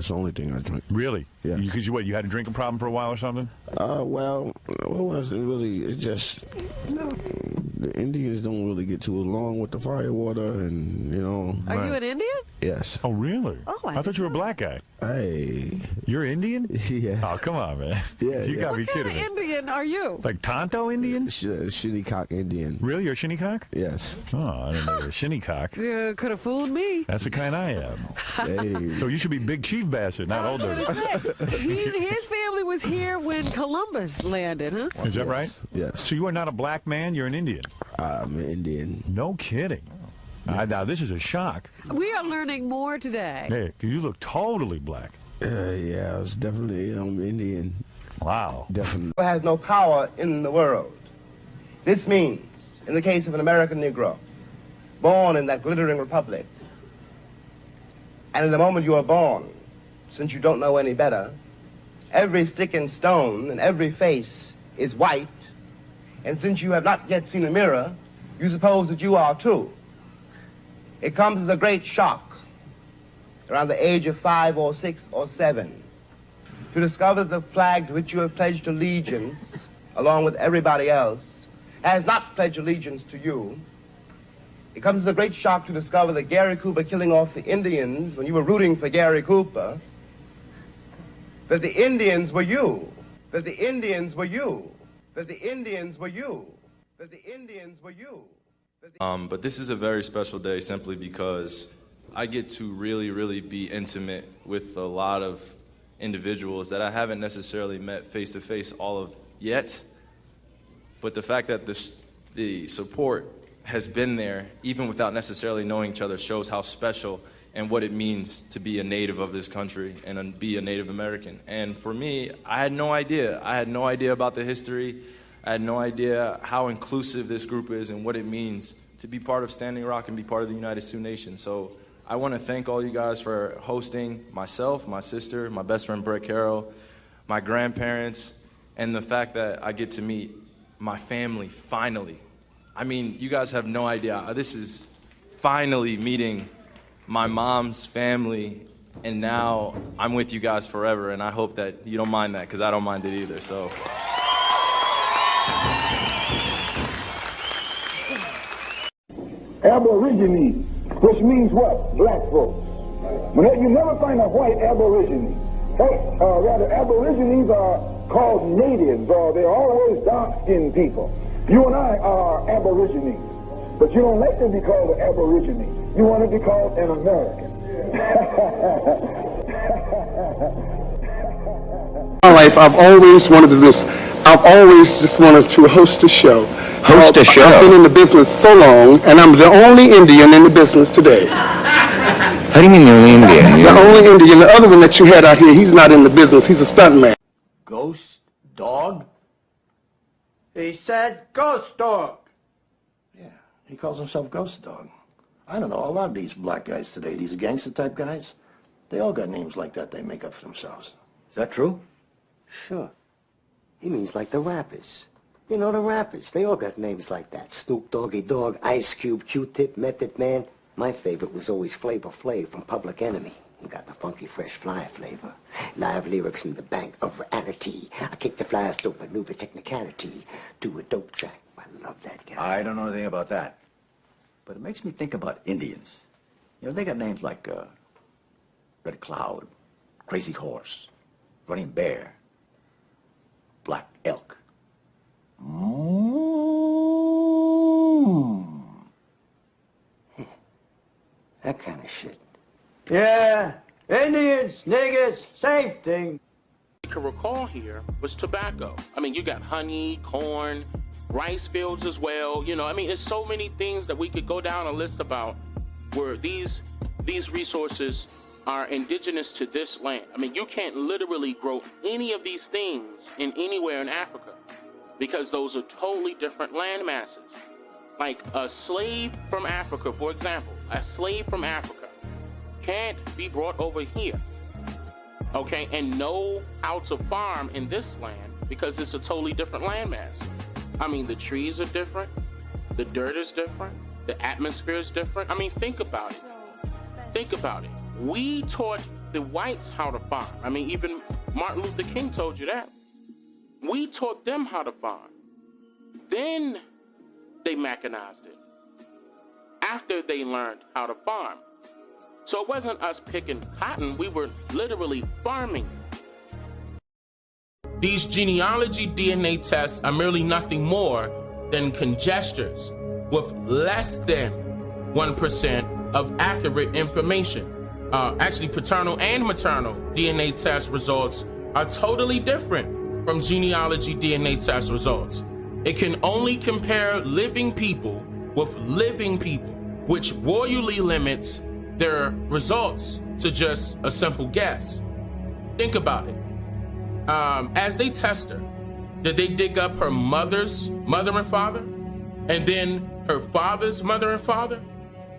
That's the only thing I drink. Really? Yeah. Because you had a drinking problem for a while or something? Well, it wasn't really. It's just the Indians don't really get too along with the firewater, and Are you an Indian? Yes. Oh, really? Oh, I thought you were a black guy. Hey. You're Indian? Yeah. Oh, come on, man. Yeah. You gotta be What kind kidding of me. Indian are you? Like Tonto Indian? Shinnecock Indian. Really? You're a Shinnecock? Yes. Oh, I didn't know you were a Shinnecock. You could have fooled me. That's the kind I am. Hey. So you should be Big Chief Bastard, not Old Dirty. His family was here when Columbus landed, huh? Is that right? Yes. So you are not a black man, you're an Indian? I'm an Indian. No kidding. Now, this is a shock. We are learning more today. Hey, you look totally black. Yeah, I was definitely Indian. Wow. Definitely. Has no power in the world. This means, in the case of an American Negro, born in that glittering republic, and in the moment you are born, since you don't know any better, every stick and stone and every face is white, and since you have not yet seen a mirror, you suppose that you are too. It comes as a great shock around the age of 5 or 6 or 7 to discover that the flag to which you have pledged allegiance, along with everybody else, has not pledged allegiance to you. It comes as a great shock to discover that Gary Cooper killing off the Indians when you were rooting for Gary Cooper, that the Indians were you, that the Indians were you, that the Indians were you, that the Indians were you. But this is a very special day simply because I get to really, really be intimate with a lot of individuals that I haven't necessarily met face to face all of yet. But the fact that the support has been there, even without necessarily knowing each other, shows how special and what it means to be a native of this country and be a Native American. And for me, I had no idea. I had no idea about the history. I had no idea how inclusive this group is and what it means to be part of Standing Rock and be part of the United Sioux Nation. So I want to thank all you guys for hosting myself, my sister, my best friend Brett Carroll, my grandparents, and the fact that I get to meet my family finally. I mean, you guys have no idea. This is finally meeting my mom's family, and now I'm with you guys forever, and I hope that you don't mind that, because I don't mind it either. So. Aborigines, which means what? Black folks. You never find a white aborigine. Rather, aborigines are called natives, or they're always dark-skinned people. You and I are aborigines, but you don't like to be called an aborigine. You want to be called an American. My life, I've always wanted to do this. I've always just wanted to host a show. Host a show? I've been in the business so long, and I'm the only Indian in the business today. How do you mean you're an Indian? The only Indian. The other one that you had out here, he's not in the business. He's a stuntman. Ghost dog? He said ghost dog. Yeah, he calls himself Ghost Dog. I don't know, a lot of these black guys today, these gangster type guys, they all got names like that they make up for themselves. Is that true? Sure. He means like the rappers. You know, the rappers, they all got names like that. Snoop Doggy Dogg, Ice Cube, Q-Tip, Method Man. My favorite was always Flavor Flav from Public Enemy. He got the funky, fresh fly flavor. Live lyrics from the bank of reality. I kick the flies dope, maneuver technicality. Do a dope track. I love that guy. I don't know anything about that. But it makes me think about Indians. You know, they got names like Red Cloud, Crazy Horse, Running Bear, Black Elk. That kind of shit. Yeah, Indians, niggas, same thing. You can recall here was tobacco. I mean, you got honey, corn, rice fields as well. You know, I mean, there's so many things that we could go down a list about where these resources are indigenous to this land. I mean, you can't literally grow any of these things in anywhere in Africa because those are totally different land masses. Like a slave from Africa, for example, a slave from Africa can't be brought over here, okay, and know how to farm in this land because it's a totally different landmass. I mean, the trees are different, the dirt is different, the atmosphere is different. I mean, think about it. Think about it. We taught the whites how to farm. I mean, even Martin Luther King told you that. We taught them how to farm. Then they mechanized it after they learned how to farm. So it wasn't us picking cotton. We were literally farming. These genealogy DNA tests are merely nothing more than conjectures with less than 1% of accurate information. Actually, paternal and maternal DNA test results are totally different from genealogy DNA test results. It can only compare living people with living people, which royally limits their results to just a simple guess. Think about it. As they test her, did they dig up her mother's mother and father? And then her father's mother and father?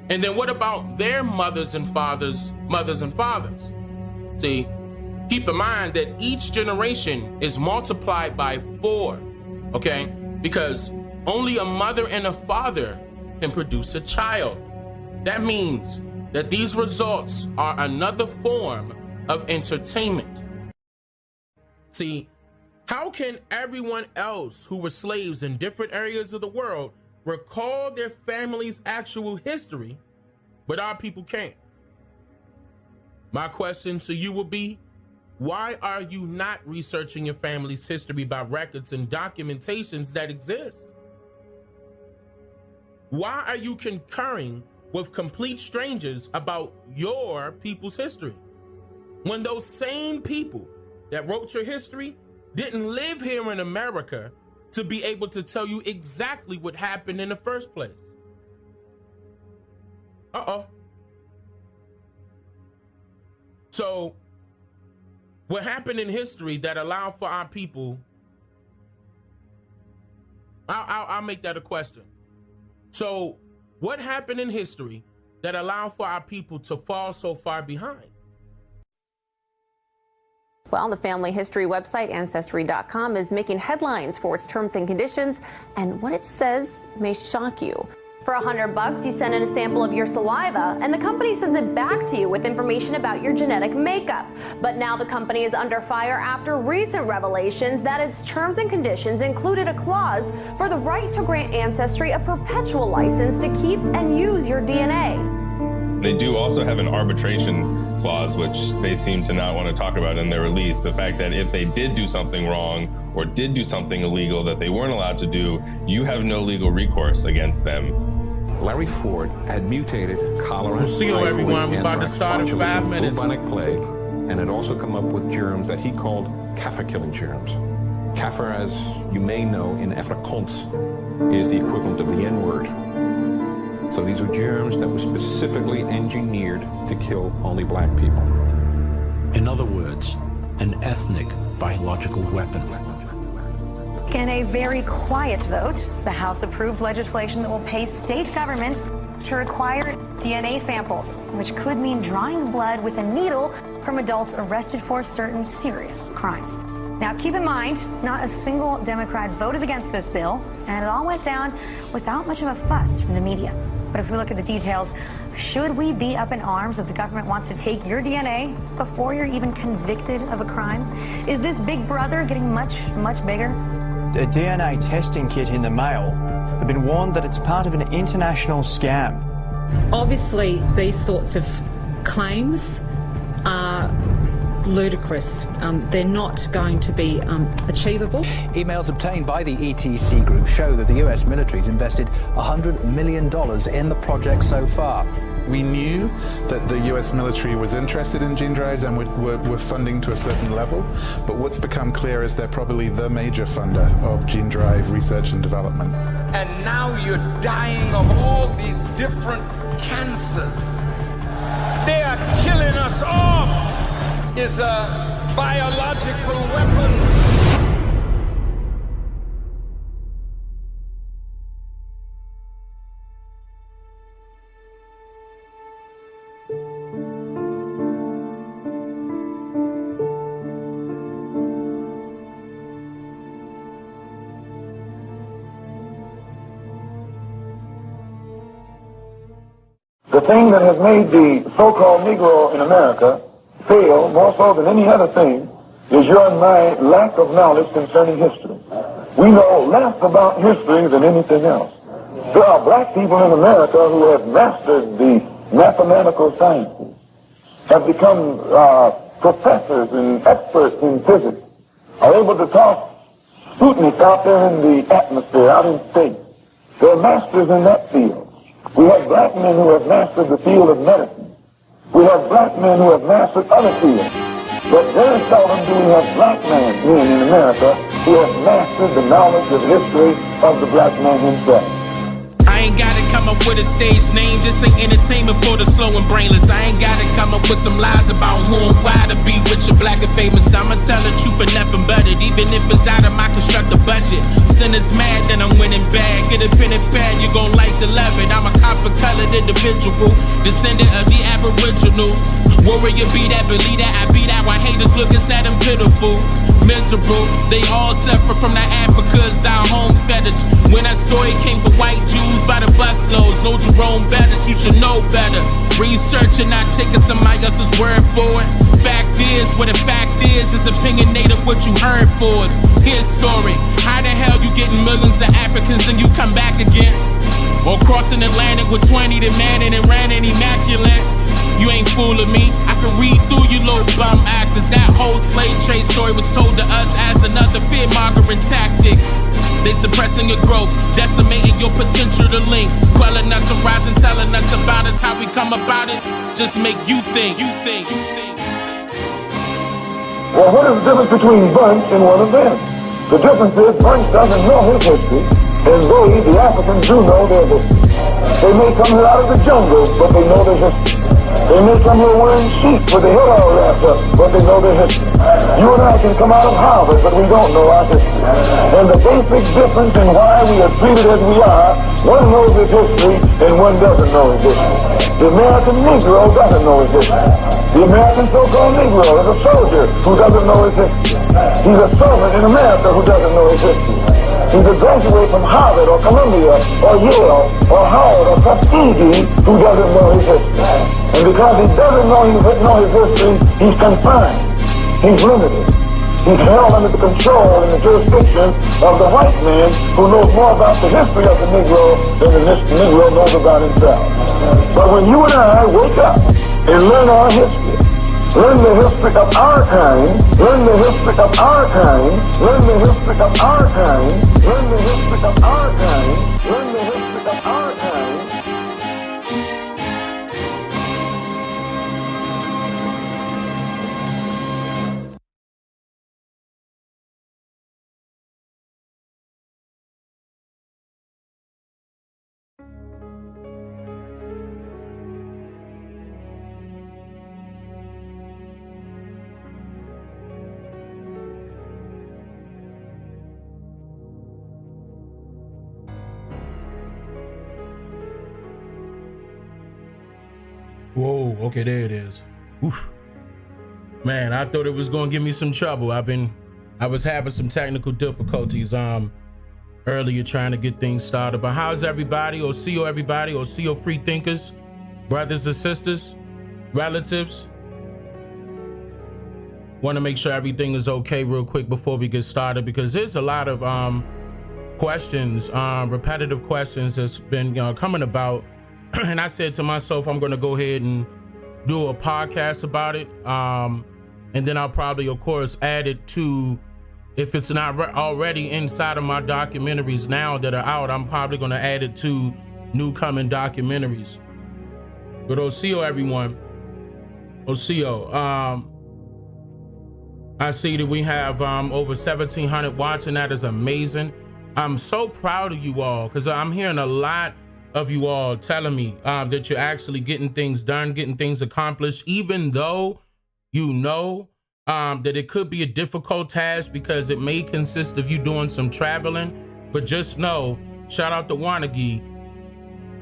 And then what about their mothers and fathers' mothers and fathers? See, keep in mind that each generation is multiplied by 4, okay? Because only a mother and a father can produce a child. That means that these results are another form of entertainment. See, how can everyone else who were slaves in different areas of the world recall their family's actual history, but our people can't? My question to you would be, why are you not researching your family's history by records and documentations that exist? Why are you concurring with complete strangers about your people's history when those same people that wrote your history didn't live here in America to be able to tell you exactly what happened in the first place? So, what happened in history that allowed for our people, I'll make that a question. So, what happened in history that allowed for our people to fall so far behind? Well, the family history website, Ancestry.com, is making headlines for its terms and conditions, and what it says may shock you. For $100, you send in a sample of your saliva, and the company sends it back to you with information about your genetic makeup. But now the company is under fire after recent revelations that its terms and conditions included a clause for the right to grant Ancestry a perpetual license to keep and use your DNA. They do also have an arbitration clause, which they seem to not want to talk about in their release. The fact that if they did do something wrong or did do something illegal that they weren't allowed to do, you have no legal recourse against them. Larry Ford had mutated cholera, we'll see you everyone. We're about to start in 5 minutes. Bubonic plague, and had also come up with germs that he called kaffir-killing germs. Kaffir, as you may know, in Afrikaans, is the equivalent of the N-word. So these are germs that were specifically engineered to kill only black people. In other words, an ethnic biological weapon. In a very quiet vote, the House approved legislation that will pay state governments to require DNA samples, which could mean drawing blood with a needle from adults arrested for certain serious crimes. Now, keep in mind, not a single Democrat voted against this bill, and it all went down without much of a fuss from the media. But if we look at the details, should we be up in arms if the government wants to take your DNA before you're even convicted of a crime? Is this big brother getting much, much bigger? A DNA testing kit in the mail have been warned that it's part of an international scam. Obviously, these sorts of claims are ludicrous. They're not going to be achievable. Emails obtained by the ETC group show that the US military's invested $100 million in the project so far. We knew that the US military was interested in gene drives and were funding to a certain level, but what's become clear is they're probably the major funder of gene drive research and development. And now you're dying of all these different cancers. They are killing us off. It's a biological weapon. The thing that has made the so-called Negro in America fail more so than any other thing is your and my lack of knowledge concerning history. We know less about history than anything else. There are black people in America who have mastered the mathematical sciences, have become professors and experts in physics, are able to toss Sputnik out there in the atmosphere, out in space. They're masters in that field. We have black men who have mastered the field of medicine. We have black men who have mastered other fields. But very seldom do we have black men in America who have mastered the knowledge of history of the black man himself. I ain't gotta come up with a stage name, this ain't entertainment for the slow and brainless. I ain't gotta come up with some lies about who and why to be rich and black and famous. I'ma tell the truth and nothing but it, even if it's out of my constructed budget. Sinners mad, then I'm winning bad. Get a pen and pad, you gon' like to love it. I'm a copper-colored individual, descendant of the aboriginals. Warrior be that, believe that, I be that. Why haters looking sad and pitiful, miserable. They all suffer from the Africa's our home fetish. When that story came for white Jews by the busloads, no Jerome Bettis, you should know better. Researching, not taking somebody else's word for it. Fact is, what the fact is opinionated what you heard for us. His story, how the hell you getting millions of Africans and you come back again? Or crossing Atlantic with 20 to man and ran an immaculate. You ain't fooling me, I can read through you little bum actors. That whole slave trade story was told to us as another fear-mongering tactic. They suppressing your growth, decimating your potential to link, quelling us, arising, telling us about us, how we come about it. Just make you think. Well, what is the difference between Bunch and one of them? The difference is Bunch doesn't know his history, and they, the Africans, do know their history. They may come here out of the jungle, but they know their history. They may come here wearing sheep with their head all wrapped up, but they know their history. You and I can come out of Harvard, but we don't know our history. And the basic difference in why we are treated as we are, one knows his history and one doesn't know his history. The American Negro doesn't know his history. The American so-called Negro is a soldier who doesn't know his history. He's a servant in America who doesn't know his history. He's a graduate from Harvard or Columbia or Yale or Howard or Tuskegee who doesn't know his history. And because he doesn't know his history, he's confined. He's limited. He's held under the control and the jurisdiction of the white man who knows more about the history of the Negro than the Negro knows about himself. But when you and I wake up and learn our history, learn the history of our kind, learn the history of our kind, learn the history of our kind, learn the history of our kind, learn the history of our kind. Whoa, okay, there it is. Oof. Man, I thought it was gonna give me some trouble. I was having some technical difficulties earlier trying to get things started. But how's everybody? Oseo everybody, Oseo free thinkers, brothers and sisters, relatives? Want to make sure everything is okay real quick before we get started, because there's a lot of questions, repetitive questions that's been coming about. And I said to myself, I'm going to go ahead and do a podcast about it. And then I'll probably, of course, add it to, if it's not already inside of my documentaries now that are out, I'm probably going to add it to new coming documentaries. But Oseo, everyone. Oseo, I see that we have over 1,700 watching. That is amazing. I'm so proud of you all, because I'm hearing a lot of you all telling me that you're actually getting things done, getting things accomplished, even though you know that it could be a difficult task because it may consist of you doing some traveling. But just know, shout out to Wanagi,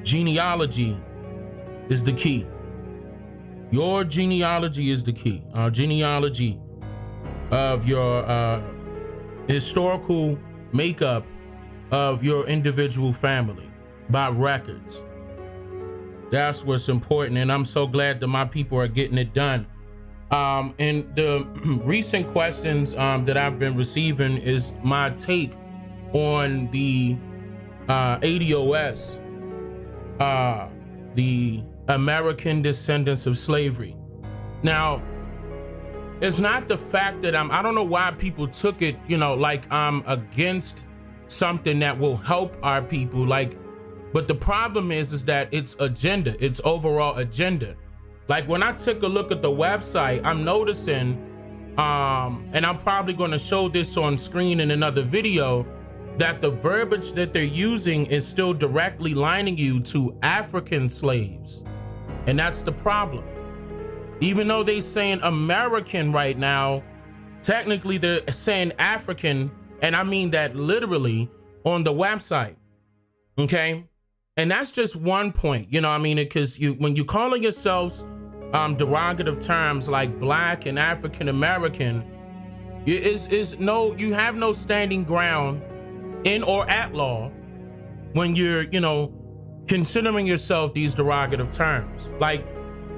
genealogy is the key. Your genealogy is the key. Genealogy of your historical makeup of your individual family by records. That's what's important, and I'm so glad that my people are getting it done. And the recent questions that I've been receiving is my take on the ADOS, the American Descendants of Slavery. Now, it's not the fact that I don't know why people took it, like I'm against something that will help our people, but the problem is that it's agenda, it's overall agenda. Like when I took a look at the website, I'm noticing, and I'm probably going to show this on screen in another video, that the verbiage that they're using is still directly lining you to African slaves. And that's the problem. Even though they're saying American right now, technically they're saying African, and I mean that literally on the website, okay? And that's just one point, because when you're calling yourselves derogative terms like Black and African American, you have no standing ground in or at law when you're, considering yourself these derogative terms.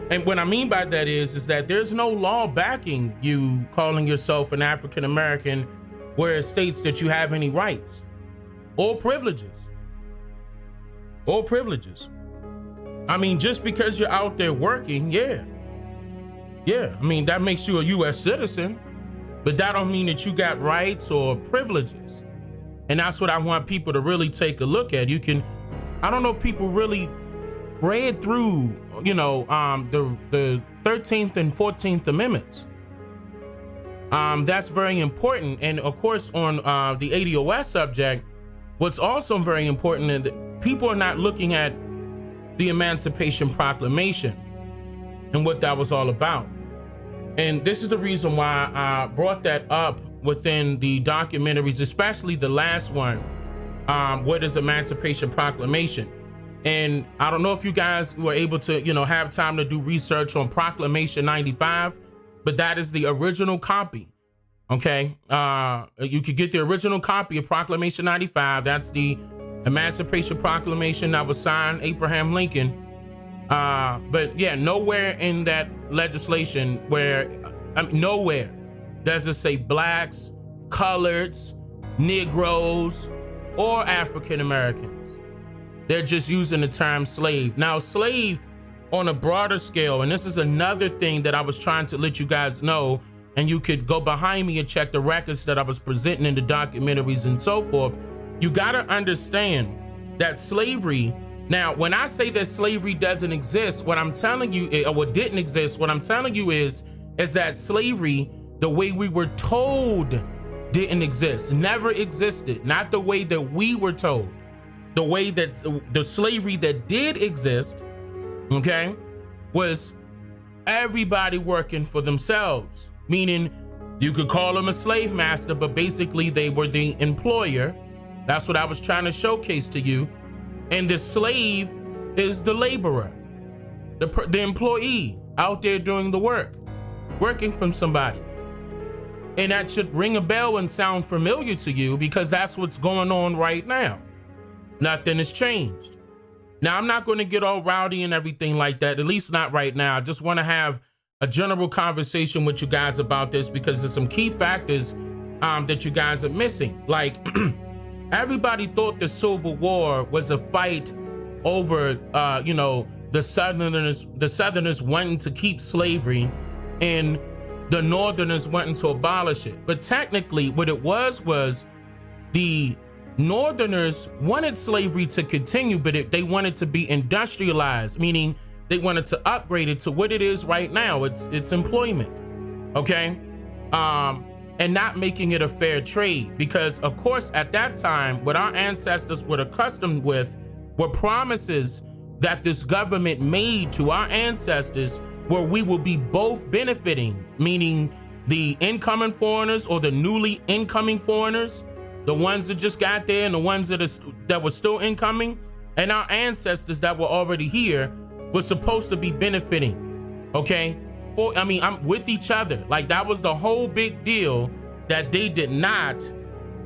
And what I mean by that is that there's no law backing you calling yourself an African American where it states that you have any rights or privileges. I mean, just because you're out there working, yeah, I mean, that makes you a U.S. citizen, but that don't mean that you got rights or privileges. And that's what I want people to really take a look at. I don't know if people really read through, the 13th and 14th Amendments. That's very important. And of course, on the ADOS subject, what's also very important is that people are not looking at the Emancipation Proclamation and what that was all about. And this is the reason why I brought that up within the documentaries, especially the last one, what is Emancipation Proclamation? And I don't know if you guys were able to, have time to do research on Proclamation 95, but that is the original copy, okay? You could get the original copy of Proclamation 95. That's the Emancipation Proclamation that was signed Abraham Lincoln. But yeah, nowhere in that legislation nowhere does it say Blacks, coloreds, Negroes, or African Americans. They're just using the term slave. Now, slave on a broader scale, and this is another thing that I was trying to let you guys know, and you could go behind me and check the records that I was presenting in the documentaries and so forth. You gotta understand that slavery, now, when I say that slavery doesn't exist, what I'm telling you, or what didn't exist, what I'm telling you is that slavery, the way we were told, didn't exist, never existed, not the way that we were told. The way that the slavery that did exist, okay, was everybody working for themselves, meaning you could call them a slave master, but basically they were the employer. That's what I was trying to showcase to you. And the slave is the laborer, the employee out there doing the work, working from somebody. And that should ring a bell and sound familiar to you, because that's what's going on right now. Nothing has changed. Now, I'm not going to get all rowdy and everything like that, at least not right now. I just want to have a general conversation with you guys about this, because there's some key factors that you guys are missing. Like, everybody thought the Civil War was a fight over, the Southerners wanting to keep slavery and the Northerners wanting to abolish it. But technically, what it was the Northerners wanted slavery to continue, but they wanted to be industrialized, meaning they wanted to upgrade it to what it is right now. It's employment, okay? And not making it a fair trade, because of course at that time, what our ancestors were accustomed with were promises that this government made to our ancestors where we will be both benefiting, meaning the incoming foreigners or the newly incoming foreigners, the ones that just got there and the ones that were still incoming, and our ancestors that were already here were supposed to be benefiting, okay? I'm with each other. Like, that was the whole big deal that they did not,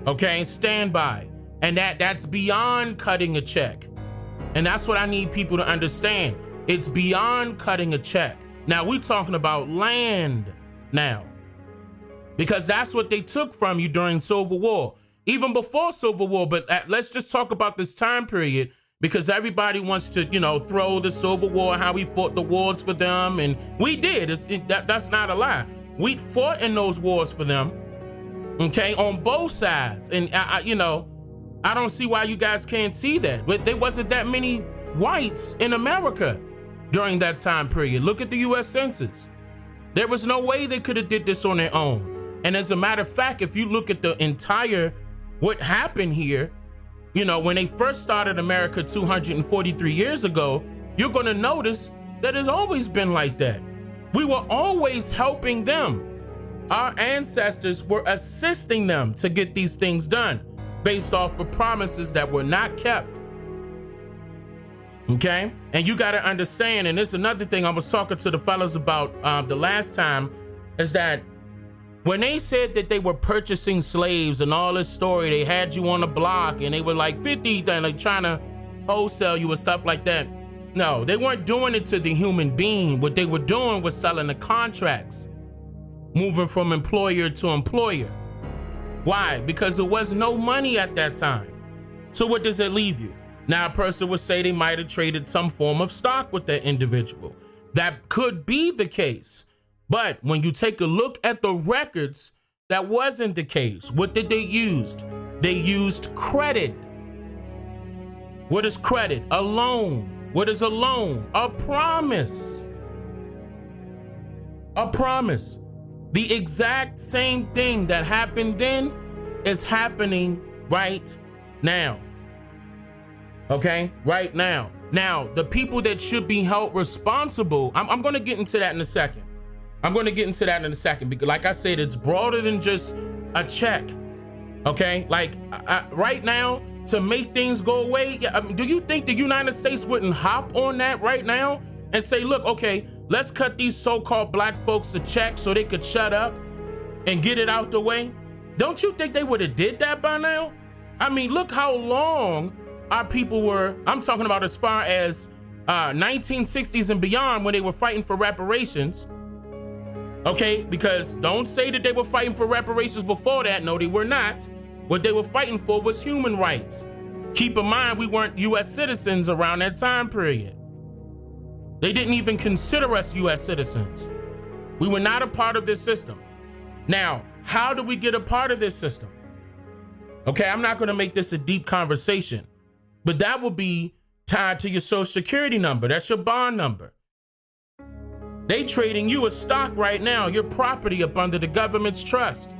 okay, stand by. And that's beyond cutting a check. And that's what I need people to understand. It's beyond cutting a check. Now, we're talking about land. now. Because that's what they took from you during Civil War. Even before Civil War, but let's just talk about this time period, because everybody wants to, throw the Civil War, how we fought the wars for them, and we did. That's not a lie. We fought in those wars for them, okay, on both sides. And, I don't see why you guys can't see that. But there wasn't that many whites in America during that time period. Look at the U.S. Census. There was no way they could have did this on their own. And as a matter of fact, if you look at the entire what happened here, when they first started America 243 years ago, you're going to notice that it's always been like that. We were always helping them. Our ancestors were assisting them to get these things done based off of promises that were not kept. Okay? And you got to understand, and this is another thing I was talking to the fellas about the last time, is that when they said that they were purchasing slaves and all this story, they had you on the block and they were like 50, like trying to wholesale you and stuff like that. No, they weren't doing it to the human being. What they were doing was selling the contracts, moving from employer to employer. Why? Because there was no money at that time. So what does it leave you? Now, a person would say they might have traded some form of stock with that individual. That could be the case. But when you take a look at the records, that wasn't the case. What did they use? They used credit. What is credit? A loan. What is a loan? A promise. A promise. The exact same thing that happened then is happening right now. Okay? Right now. Now, the people that should be held responsible, I'm going to get into that in a second. Because like I said, it's broader than just a check. Okay? Like right now, to make things go away, do you think the United States wouldn't hop on that right now and say, look, okay, let's cut these so-called black folks a check so they could shut up and get it out the way? Don't you think they would have did that by now? I mean, look how long our people were, I'm talking about as far as 1960s and beyond, when they were fighting for reparations. Okay, because don't say that they were fighting for reparations before that. No, they were not. What they were fighting for was human rights. Keep in mind, we weren't U.S. citizens around that time period. They didn't even consider us U.S. citizens. We were not a part of this system. Now, how do we get a part of this system? Okay, I'm not going to make this a deep conversation, but that will be tied to your social security number. That's your bond number. They trading you a stock right now, your property up under the government's trust.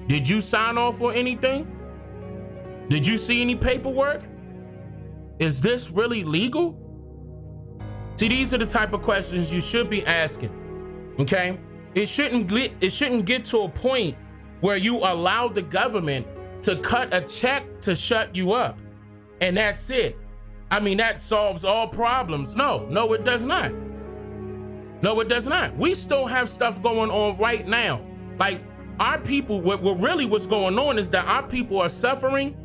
Did you sign off on anything? Did you see any paperwork? Is this really legal? See, these are the type of questions you should be asking, okay? It shouldn't get to a point where you allow the government to cut a check to shut you up, and that's it. I mean, that solves all problems. No, it does not. No, it does not. We still have stuff going on right now. Like our people, what's going on is that our people are suffering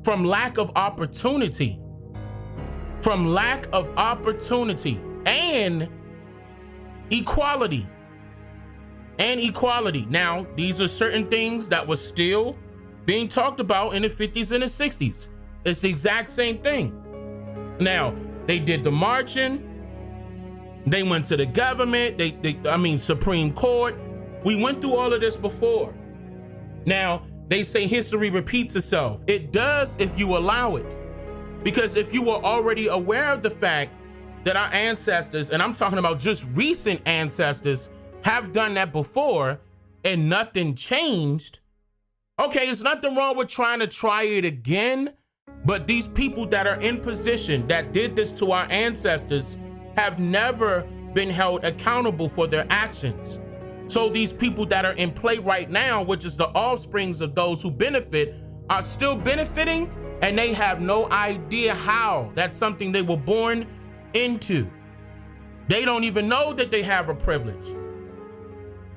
from lack of opportunity. From lack of opportunity and equality. Now, these are certain things that were still being talked about in the 50s and the 60s. It's the exact same thing. Now, they did the marching. They went to the government, Supreme Court. We went through all of this before. Now, they say history repeats itself. It does if you allow it. Because if you were already aware of the fact that our ancestors, and I'm talking about just recent ancestors, have done that before and nothing changed, okay, there's nothing wrong with trying to try it again, but these people that are in position that did this to our ancestors have never been held accountable for their actions. So these people that are in play right now, which is the offsprings of those who benefit, are still benefiting, and they have no idea how. That's something they were born into. They don't even know that they have a privilege.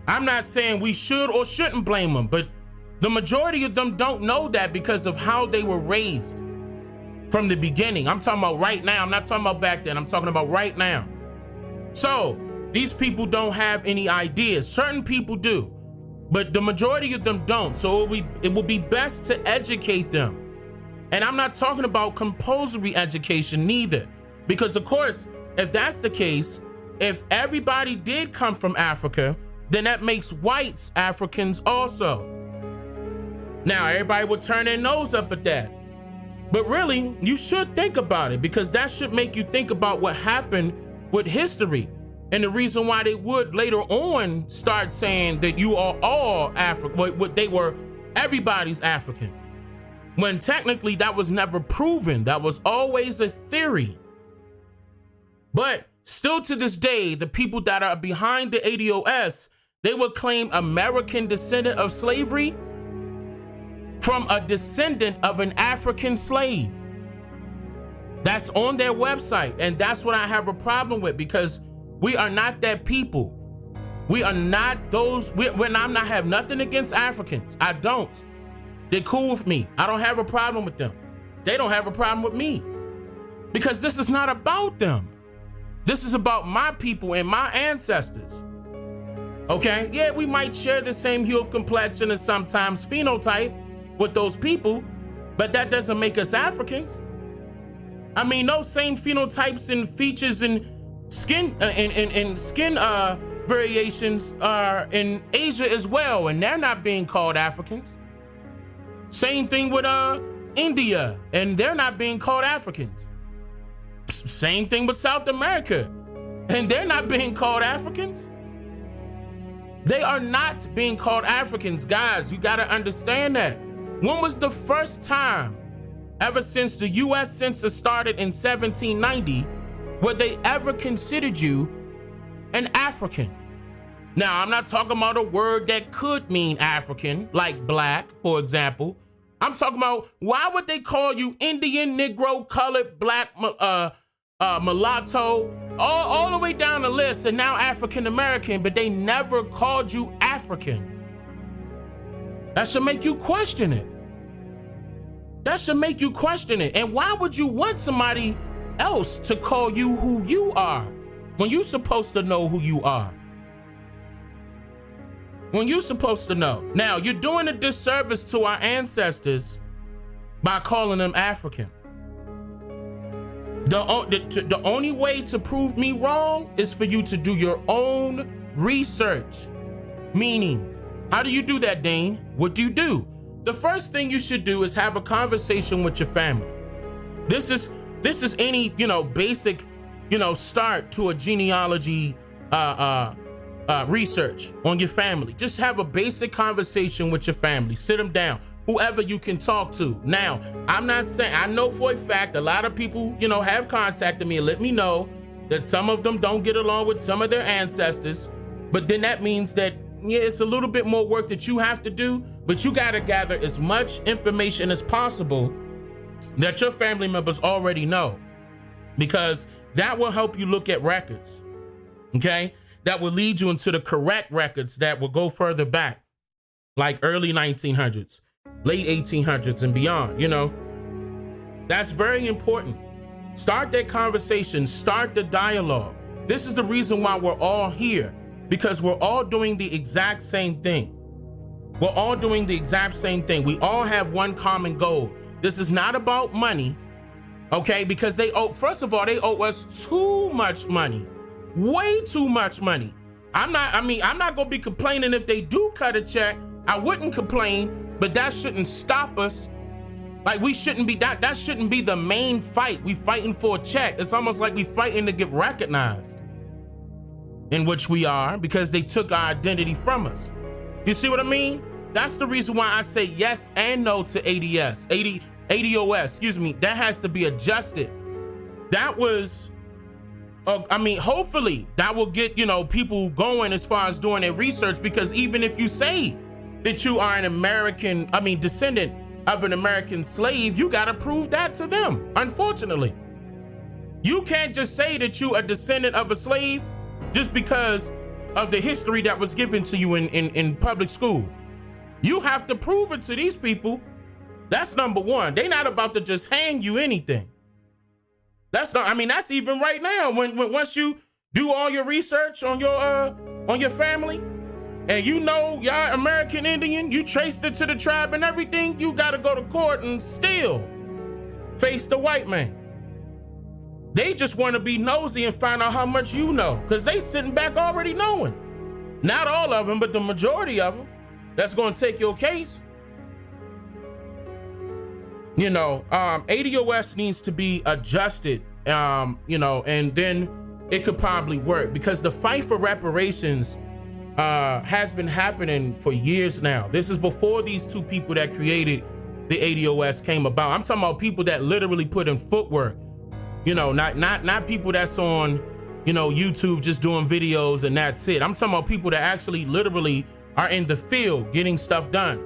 I'm not saying we should or shouldn't blame them, but the majority of them don't know that because of how they were raised from the beginning. I'm talking about right now. I'm not talking about back then. I'm talking about right now. So these people don't have any ideas. Certain people do, but the majority of them don't. So it will be best to educate them. And I'm not talking about compulsory education neither. Because of course, if that's the case, if everybody did come from Africa, then that makes whites Africans also. Now, everybody would turn their nose up at that. But really, you should think about it, because that should make you think about what happened with history. And the reason why they would later on start saying that you are all African, what they were, everybody's African. When technically that was never proven. That was always a theory. But still to this day, the people that are behind the ADOS, they will claim American descendant of slavery from a descendant of an African slave. That's on their website. And that's what I have a problem with, because we are not that people. We are not those. I'm not have nothing against Africans. I don't. They're cool with me. I don't have a problem with them. They don't have a problem with me, because this is not about them. This is about my people and my ancestors. Okay? Yeah, we might share the same hue of complexion and sometimes phenotype with those people, but that doesn't make us Africans. I mean, those same phenotypes and features and skin variations are in Asia as well, and they're not being called Africans. Same thing with India, and they're not being called Africans. Same thing with South America, and they're not being called Africans. They are not being called Africans, guys. You gotta understand that. When was the first time, ever since the US Census started in 1790, where they ever considered you an African? Now, I'm not talking about a word that could mean African, like black, for example. I'm talking about, why would they call you Indian, Negro, colored, black, mulatto, all the way down the list, and now African American, but they never called you African? That should make you question it. That should make you question it. And why would you want somebody else to call you who you are when you're supposed to know who you are? When you're supposed to know. Now, you're doing a disservice to our ancestors by calling them African. The only way to prove me wrong is for you to do your own research. Meaning, how do you do that, Dane? What do you do? The first thing you should do is have a conversation with your family. This is any, basic, start to a genealogy research on your family. Just have a basic conversation with your family. Sit them down, whoever you can talk to. Now, I'm not saying, I know for a fact a lot of people, have contacted me and let me know that some of them don't get along with some of their ancestors, but then that means that, yeah, it's a little bit more work that you have to do, but you got to gather as much information as possible that your family members already know, because that will help you look at records, okay? That will lead you into the correct records that will go further back, like early 1900s, late 1800s and beyond, That's very important. Start that conversation, start the dialogue. This is the reason why we're all here, because we're all doing the exact same thing. We're all doing the exact same thing. We all have one common goal. This is not about money, okay? Because first of all, they owe us too much money. Way too much money. I'm not gonna be complaining if they do cut a check. I wouldn't complain, but that shouldn't stop us. Like, we shouldn't be, that shouldn't be the main fight. We fighting for a check. It's almost like we fighting to get recognized, in which we are, because they took our identity from us. You see what I mean? That's the reason why I say yes and no to ADOS, that has to be adjusted. That was, hopefully that will get, people going as far as doing their research, because even if you say that you are an descendant of an American slave, you gotta prove that to them, unfortunately. You can't just say that you are a descendant of a slave just because of the history that was given to you in public school. You have to prove it to these people. That's number one. They're not about to just hang you anything. That's even right now. When once you do all your research on your family, and you know y'all American Indian, you traced it to the tribe and everything, you gotta go to court and still face the white man. They just want to be nosy and find out how much you know, because they sitting back already knowing. Not all of them, but the majority of them. That's going to take your case. You know, ADOS needs to be adjusted, you know, and then it could probably work, because the fight for reparations has been happening for years now. This is before these two people that created the ADOS came about. I'm talking about people that literally put in footwork. You know, not people that's on, you know, YouTube just doing videos and that's it. I'm talking about people that actually literally are in the field getting stuff done,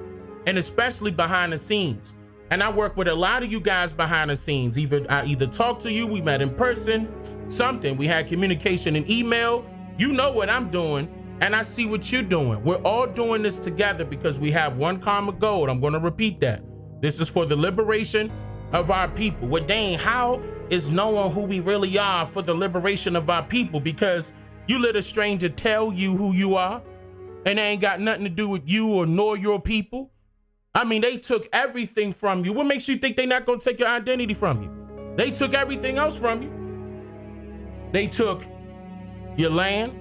and especially behind the scenes. And I work with a lot of you guys behind the scenes. I either talked to you, we met in person, something. We had communication in email. You know what I'm doing, and I see what you're doing. We're all doing this together because we have one common goal. I'm going to repeat that. This is for the liberation of our people. With Dane, how is knowing who we really are for the liberation of our people? Because you let a stranger tell you who you are, and they ain't got nothing to do with you or nor your people. I mean, they took everything from you. What makes you think they're not gonna take your identity from you? They took everything else from you. They took your land,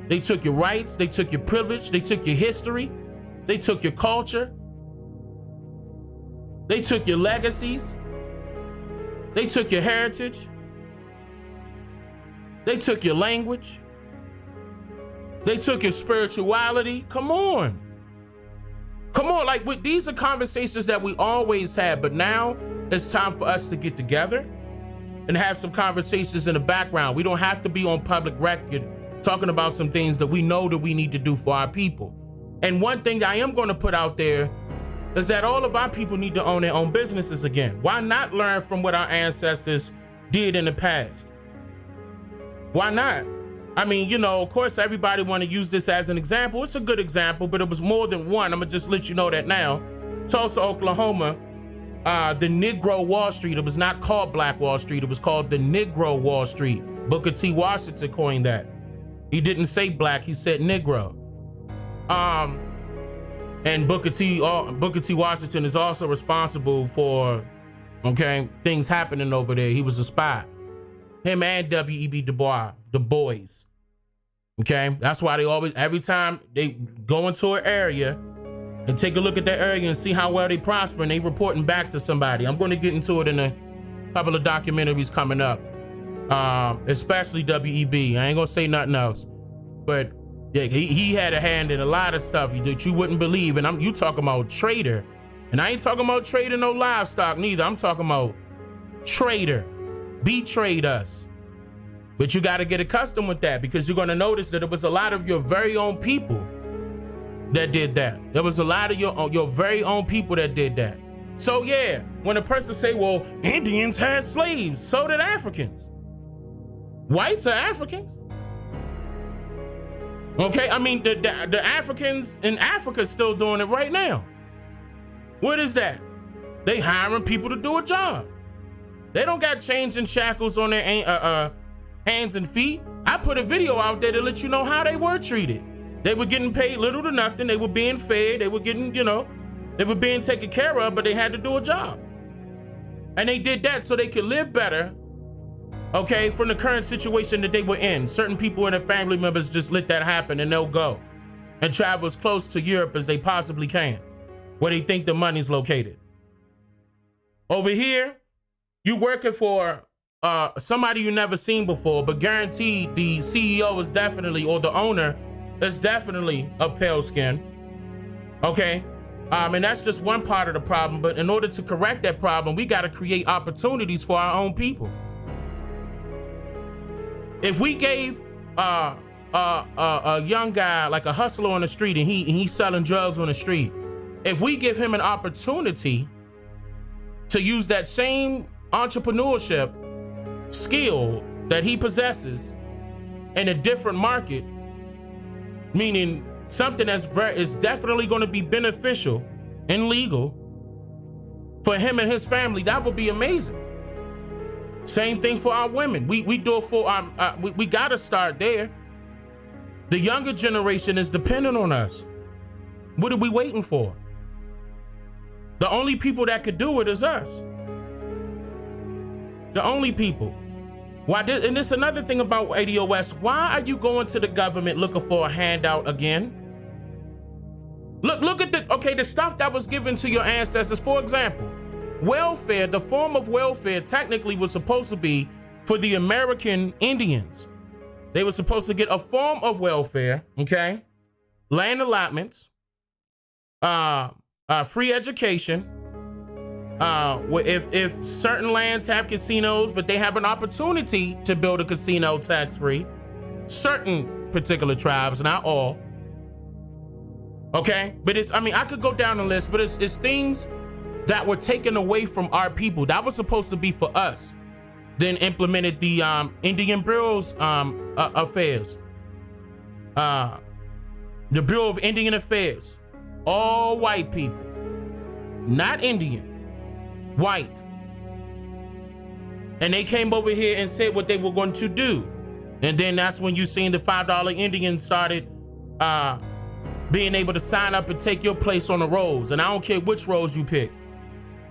they took your rights, they took your privilege, they took your history, they took your culture, they took your legacies, they took your heritage, they took your language, they took your spirituality. Come on. Like, these are conversations that we always had, but now it's time for us to get together and have some conversations in the background. We don't have to be on public record talking about some things that we know that we need to do for our people. And one thing I am going to put out there is that all of our people need to own their own businesses again. Why not learn from what our ancestors did in the past? Why not? I mean, you know, of course, everybody want to use this as an example. It's a good example, but it was more than one. I'm going to just let you know that now. Tulsa, Oklahoma, the Negro Wall Street. It was not called Black Wall Street. It was called the Negro Wall Street. Booker T. Washington coined that. He didn't say black, he said Negro. And Booker T. Washington is also responsible for, things happening over there. He was a spy. Him and W.E.B. Du Bois. That's why they always, every time they go into an area and take a look at that area and see how well they prosper, and they reporting back to somebody. I'm going to get into it in a couple of documentaries coming up, especially W.E.B. I ain't going to say nothing else. But yeah, he had a hand in a lot of stuff that you wouldn't believe. And you talking about trader. And I ain't talking about trading no livestock neither. I'm talking about trader. Betrayed us. But you got to get accustomed with that, because you're going to notice that it was a lot of your very own people that did that. There was a lot of your very own people that did that. So yeah, when a person say, well, Indians had slaves, so did Africans. Whites are Africans. I mean, the Africans in Africa still doing it right now. What is that? They hiring people to do a job. They don't got chains and shackles on their hands and feet. I put a video out there to let you know how they were treated. They were getting paid little to nothing. They were being fed. They were getting, they were being taken care of, but they had to do a job. And they did that so they could live better, from the current situation that they were in. Certain people and their family members just let that happen, and they'll go and travel as close to Europe as they possibly can, where they think the money's located. Over here, you working for somebody you never seen before, but guaranteed the CEO is definitely, or the owner is definitely of pale skin. And that's just one part of the problem. But in order to correct that problem, we got to create opportunities for our own people. If we gave a young guy, like a hustler on the street, and he's selling drugs on the street, if we give him an opportunity to use that same entrepreneurship skill that he possesses in a different market, meaning something that's is definitely going to be beneficial and legal for him and his family, that would be amazing. Same thing for our women. We do it for our, we gotta start there. The younger generation is dependent on us. What are we waiting for? The only people that could do it is us. The only people. Why did, and it's another thing about ADOS. Why are you going to the government looking for a handout again? Look at the stuff that was given to your ancestors. For example, welfare, the form of welfare technically was supposed to be for the American Indians. They were supposed to get a form of welfare, okay? Land allotments, free education. If certain lands have casinos, but they have an opportunity to build a casino tax-free, certain particular tribes, not all. Okay, but I could go down the list, but it's things that were taken away from our people. That was supposed to be for us. Then implemented the Indian Bureau's affairs. The Bureau of Indian Affairs. All white people. Not Indian. White. And they came over here and said what they were going to do. And then that's when you seen the $5 Indians started being able to sign up and take your place on the rolls. And I don't care which rolls you pick.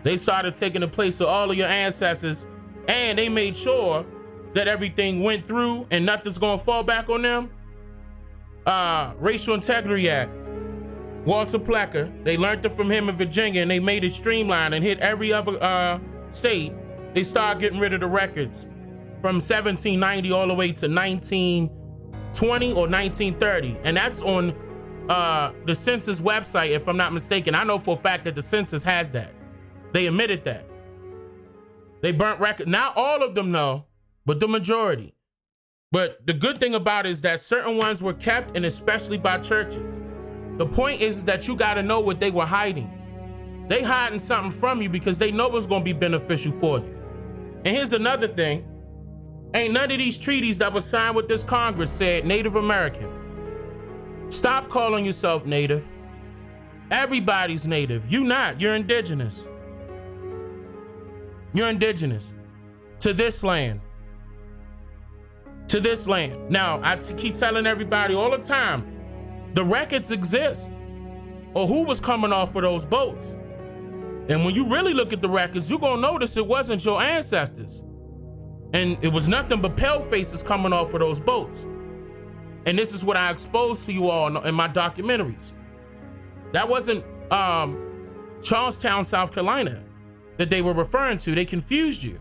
They started taking the place of all of your ancestors, and they made sure that everything went through and nothing's gonna fall back on them. Racial Integrity Act. Walter Plecker, they learned it from him in Virginia, and they made it streamlined and hit every other state. They started getting rid of the records from 1790 all the way to 1920 or 1930. And that's on the census website, if I'm not mistaken. I know for a fact that the census has that. They admitted that. They burnt records. Not all of them, no, but the majority. But the good thing about it is that certain ones were kept, and especially by churches. The point is that you got to know what they were hiding. They hiding something from you because they know it's going to be beneficial for you. And here's another thing. Ain't none of these treaties that were signed with this Congress said Native American. Stop calling yourself Native. Everybody's Native. You not. You're indigenous. You're indigenous to this land. To this land. Now, I keep telling everybody all the time, the records exist, or who was coming off of those boats. And when you really look at the records, you're gonna notice it wasn't your ancestors. And it was nothing but pale faces coming off of those boats. And this is what I exposed to you all in my documentaries. That wasn't Charlestown, South Carolina that they were referring to. They confused you.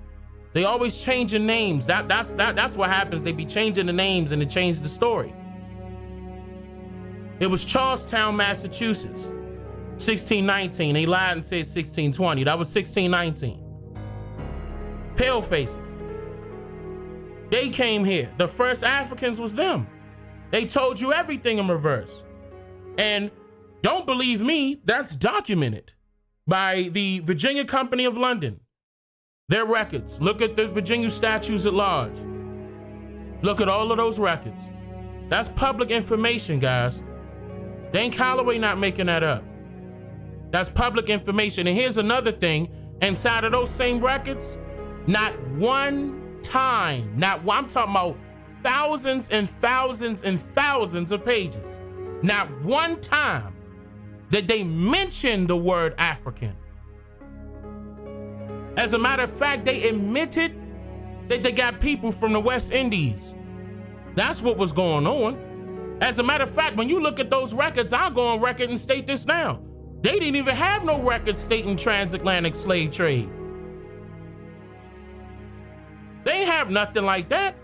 They always changing names. That's what happens. They be changing the names and it changed the story. It was Charlestown, Massachusetts, 1619. They lied and said 1620. That was 1619. Pale faces. They came here. The first Africans was them. They told you everything in reverse. And don't believe me, that's documented by the Virginia Company of London. Their records. Look at the Virginia Statutes at Large. Look at all of those records. That's public information, guys. Dane Calloway not making that up. That's public information. And here's another thing. Inside of those same records, not one time, I'm talking about thousands and thousands and thousands of pages. Not one time that they mentioned the word African. As a matter of fact, they admitted that they got people from the West Indies. That's what was going on. As a matter of fact, when you look at those records, I'll go on record and state this now. They didn't even have no records stating transatlantic slave trade. They ain't have nothing like that.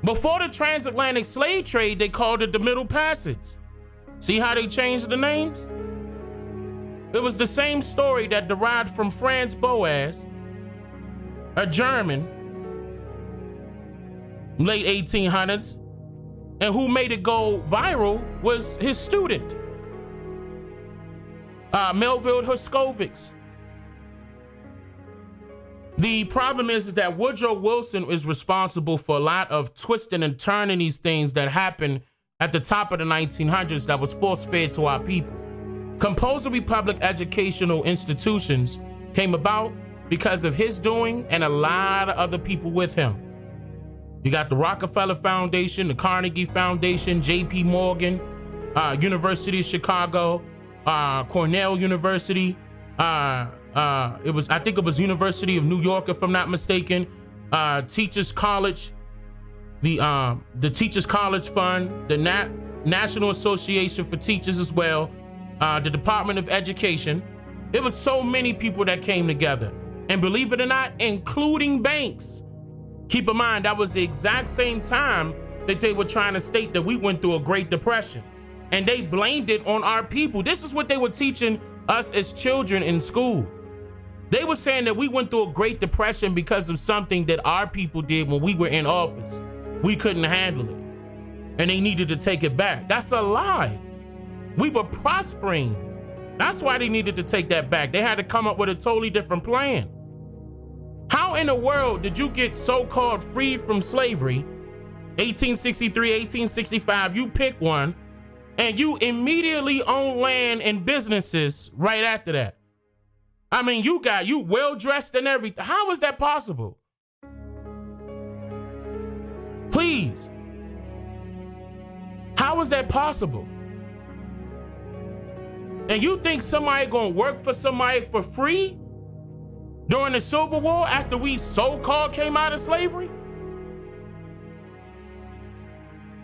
Before the transatlantic slave trade, they called it the Middle Passage. See how they changed the names? It was the same story that derived from Franz Boas, a German, late 1800s, and who made it go viral was his student, Melville Herskovits. The problem is that Woodrow Wilson is responsible for a lot of twisting and turning these things that happened at the top of the 1900s that was force-fed to our people. Compulsory public educational institutions came about because of his doing and a lot of other people with him. You got the Rockefeller Foundation, the Carnegie Foundation, J.P. Morgan, University of Chicago, Cornell University. I think it was University of New York, if I'm not mistaken. Teachers College, the Teachers College Fund, the National Association for Teachers as well, the Department of Education. It was so many people that came together. And believe it or not, including banks. Keep in mind, that was the exact same time that they were trying to state that we went through a Great Depression. And they blamed it on our people. This is what they were teaching us as children in school. They were saying that we went through a Great Depression because of something that our people did when we were in office. We couldn't handle it. And they needed to take it back. That's a lie. We were prospering. That's why they needed to take that back. They had to come up with a totally different plan. How in the world did you get so-called freed from slavery, 1863, 1865, you pick one, and you immediately own land and businesses right after that? I mean, you well-dressed and everything. How is that possible? Please. How is that possible? And you think somebody gonna work for somebody for free during the Civil War after we so-called came out of slavery?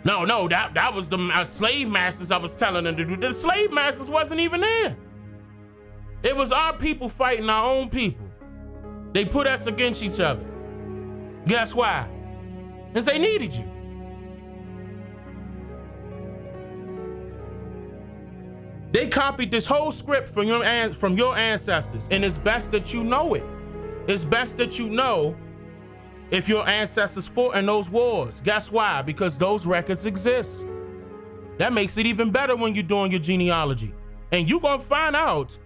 No, that was the slave masters I was telling them to do. The slave masters wasn't even there. It was our people fighting our own people. They put us against each other. Guess why? Because they needed you. They copied this whole script from your ancestors, and it's best that you know it. It's best that you know if your ancestors fought in those wars. Guess why? Because those records exist. That makes it even better when you're doing your genealogy. And you're gonna find out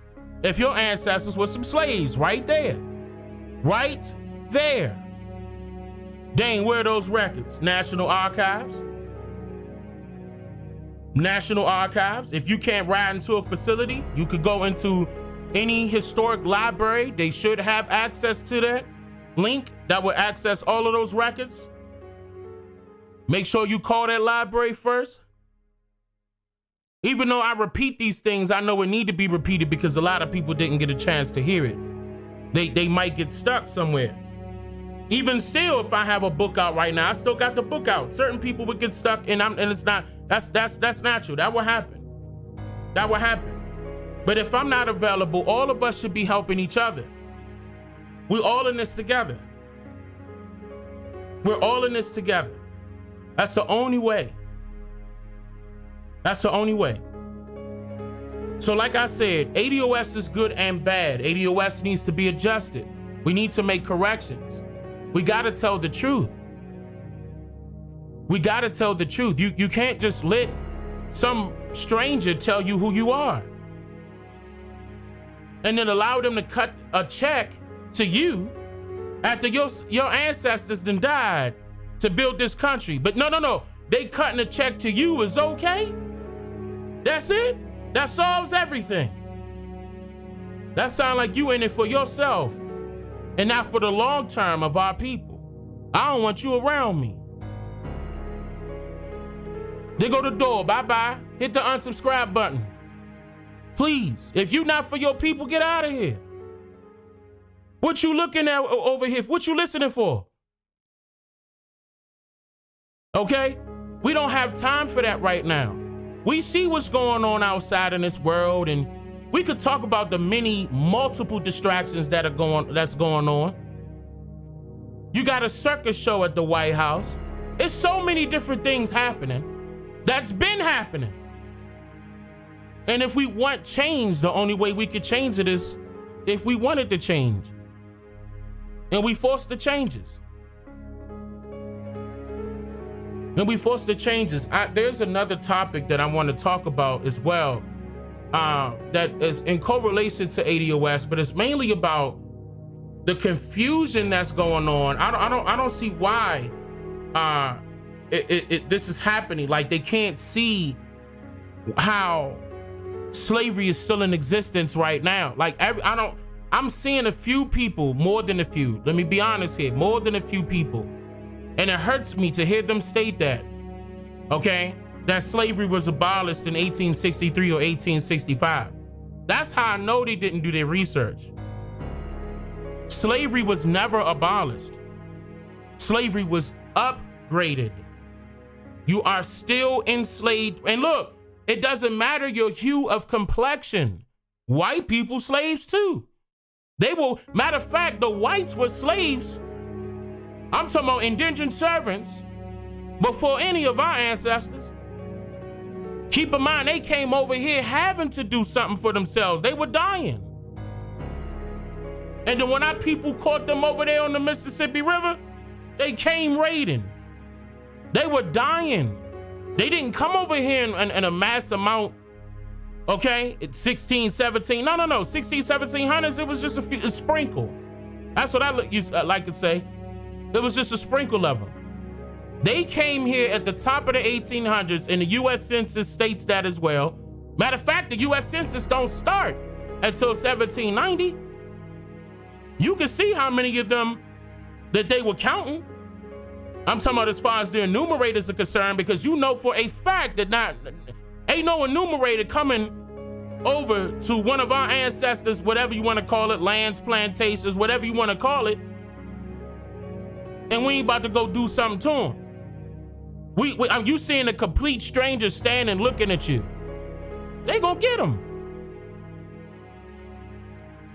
if your ancestors were some slaves right there. Right there. Dane, where are those records? National Archives? National Archives. If you can't ride into a facility, you could go into any historic library. They should have access to that link that will access all of those records. Make sure you call that library first. Even though I repeat these things, I know it need to be repeated because a lot of people didn't get a chance to hear it. They might get stuck somewhere. Even still, if I have a book out right now, I still got the book out. Certain people would get stuck, and it's not. That's natural. That will happen. That will happen. But if I'm not available, all of us should be helping each other. We're all in this together. We're all in this together. That's the only way. That's the only way. So like I said, ADOS is good and bad. ADOS needs to be adjusted. We need to make corrections. We got to tell the truth. We got to tell the truth. You can't just let some stranger tell you who you are and then allow them to cut a check to you after your ancestors then died to build this country. But no. They cutting a check to you is okay? That's it? That solves everything. That sounds like you in it for yourself and not for the long term of our people. I don't want you around me. There go the door. Bye-bye. Hit the unsubscribe button. Please. If you not for your people, get out of here. What you looking at over here? What you listening for? Okay? We don't have time for that right now. We see what's going on outside in this world, and we could talk about the multiple distractions that's going on. You got a circus show at the White House. It's so many different things happening that's been happening. And if we want change, the only way we could change it is if we wanted to change. And we force the changes. There's another topic that I want to talk about as well that is in correlation to ADOS, but it's mainly about the confusion that's going on. I don't see why this is happening. Like, they can't see how slavery is still in existence right now. Like, I'm seeing a few people, more than a few. Let me be honest here, more than a few people. And it hurts me to hear them state that, okay? That slavery was abolished in 1863 or 1865. That's how I know they didn't do their research. Slavery was never abolished. Slavery was upgraded. You are still enslaved. And look, it doesn't matter your hue of complexion. White people slaves too. They will, matter of fact, the whites were slaves. I'm talking about indentured servants before any of our ancestors. Keep in mind, they came over here having to do something for themselves. They were dying. And then when our people caught them over there on the Mississippi River, they came raiding. They were dying. They didn't come over here in a mass amount, okay? It's 16, 17, no. 16, 1700s, it was just a sprinkle. That's what I used like to say. It was just a sprinkle of them. They came here at the top of the 1800s, and the U.S. Census states that as well. Matter of fact, the U.S. Census don't start until 1790. You can see how many of them that they were counting. I'm talking about as far as the enumerators are concerned, because you know for a fact that ain't no enumerator coming over to one of our ancestors, whatever you want to call it, lands, plantations, whatever you want to call it, and we ain't about to go do something to them. You seeing a complete stranger standing looking at you. They gonna get them.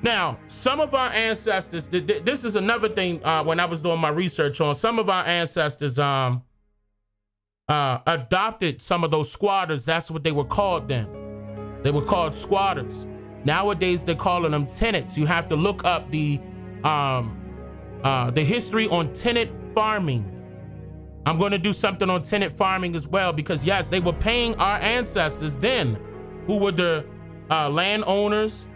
Now, some of our ancestors, this is another thing when I was doing my research on, some of our ancestors adopted some of those squatters. That's what they were called then. They were called squatters. Nowadays, they're calling them tenants. You have to look up the history on tenant farming. I'm going to do something on tenant farming as well, because yes, they were paying our ancestors then, who were the landowners,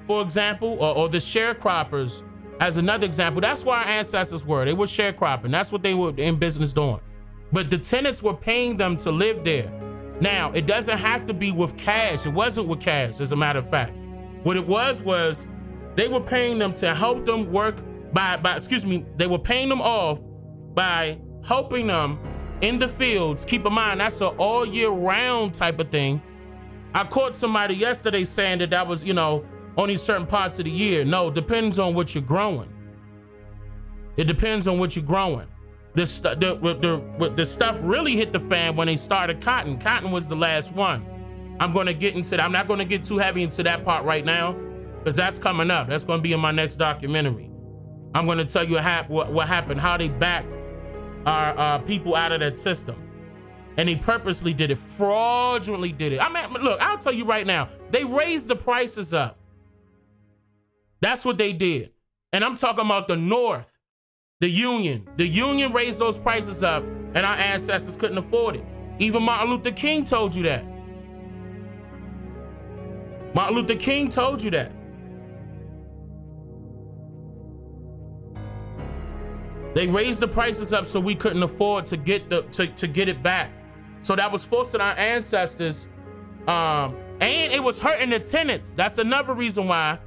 for example, or the sharecroppers as another example. That's why our ancestors were. They were sharecropping. That's what they were in business doing. But the tenants were paying them to live there. Now, it doesn't have to be with cash. It wasn't with cash, as a matter of fact. What it was they were paying them to help them work they were paying them off by helping them in the fields. Keep in mind, that's an all year round type of thing. I caught somebody yesterday saying that was, only certain parts of the year. No, depends on what you're growing. It depends on what you're growing. The stuff really hit the fan when they started cotton. Cotton was the last one. I'm going to get into that. I'm not going to get too heavy into that part right now, because that's coming up. That's going to be in my next documentary. I'm going to tell you what happened, how they backed our people out of that system. And they purposely did it, fraudulently did it. I mean, look, I'll tell you right now, they raised the prices up. That's what they did. And I'm talking about the North, the Union. The Union raised those prices up, and our ancestors couldn't afford it. Even Martin Luther King told you that. Martin Luther King told you that. They raised the prices up so we couldn't afford to get it back. So that was forcing our ancestors, and it was hurting the tenants. That's another reason why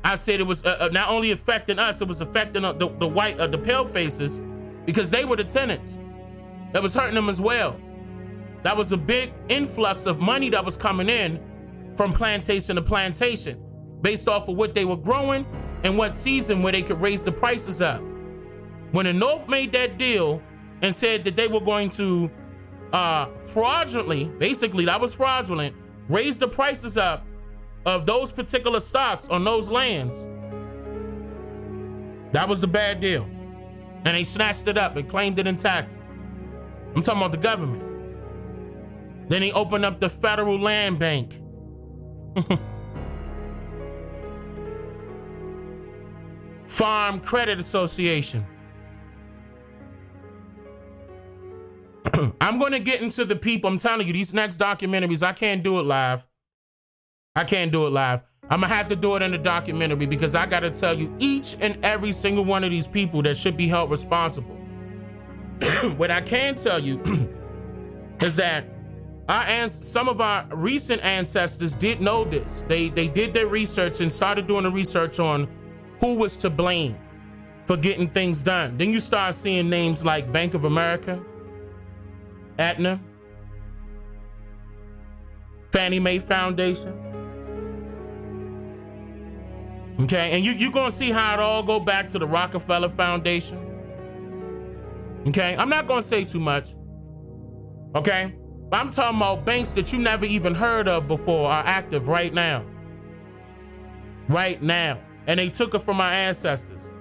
I said it was not only affecting us, it was affecting the white, the pale faces, because they were the tenants. That was hurting them as well. That was a big influx of money that was coming in from plantation to plantation, based off of what they were growing and what season where they could raise the prices up. When the North made that deal and said that they were going to fraudulently, basically that was fraudulent, raise the prices up of those particular stocks on those lands, that was the bad deal. And they snatched it up and claimed it in taxes. I'm talking about the government. Then they opened up the Federal Land Bank. Farm Credit Association. I'm going to get into the people. I'm telling you, these next documentaries, I can't do it live. I'm going to have to do it in a documentary, because I got to tell you each and every single one of these people that should be held responsible. What I can tell you is that some of our recent ancestors did know this. They did their research and started doing the research on who was to blame for getting things done. Then you start seeing names like Bank of America, Aetna, Fannie Mae Foundation. Okay, and you're gonna see how it all go back to the Rockefeller Foundation. Okay, I'm not gonna say too much. Okay, but I'm talking about banks that you never even heard of before are active right now. Right now. And they took it from our ancestors.